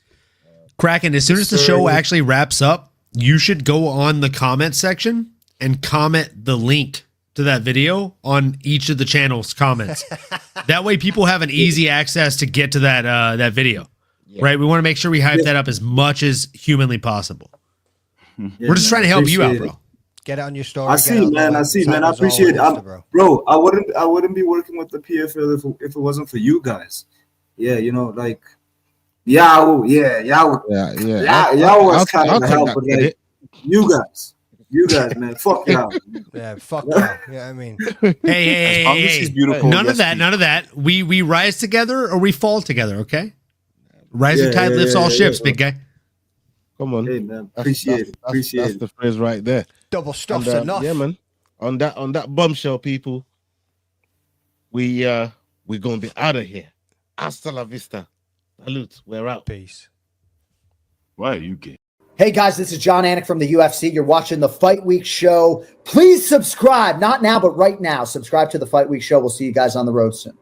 Kraken, as soon as the show actually wraps up, you should go on the comment section and comment the link to that video on each of the channel's comments. That way people have an easy access to get to that video. Right? We want to make sure we hype that up as much as humanly possible. We're just trying to help you out, bro. Get it on your story. I see, man. I appreciate it. Bro, I wouldn't be working with the PFL if it wasn't for you guys. Yeah, you know, like y'all was kind of help, but like you guys, man, fuck y'all. Yeah, fuck y'all. Yeah, I mean, hey, beautiful. None of that. We rise together or we fall together. Okay, rising tide lifts all ships, big guy. Come on, hey man, appreciate it. That's the phrase right there. Double stuff's enough. Yeah, man. On that bombshell, people. We're gonna be out of here. Hasta la vista. Salute. We're out. Peace. Why are you gay? Hey guys, this is John Anik from the UFC. You're watching the Fight Week Show. Please subscribe. Not now, but right now. Subscribe to the Fight Week Show. We'll see you guys on the road soon.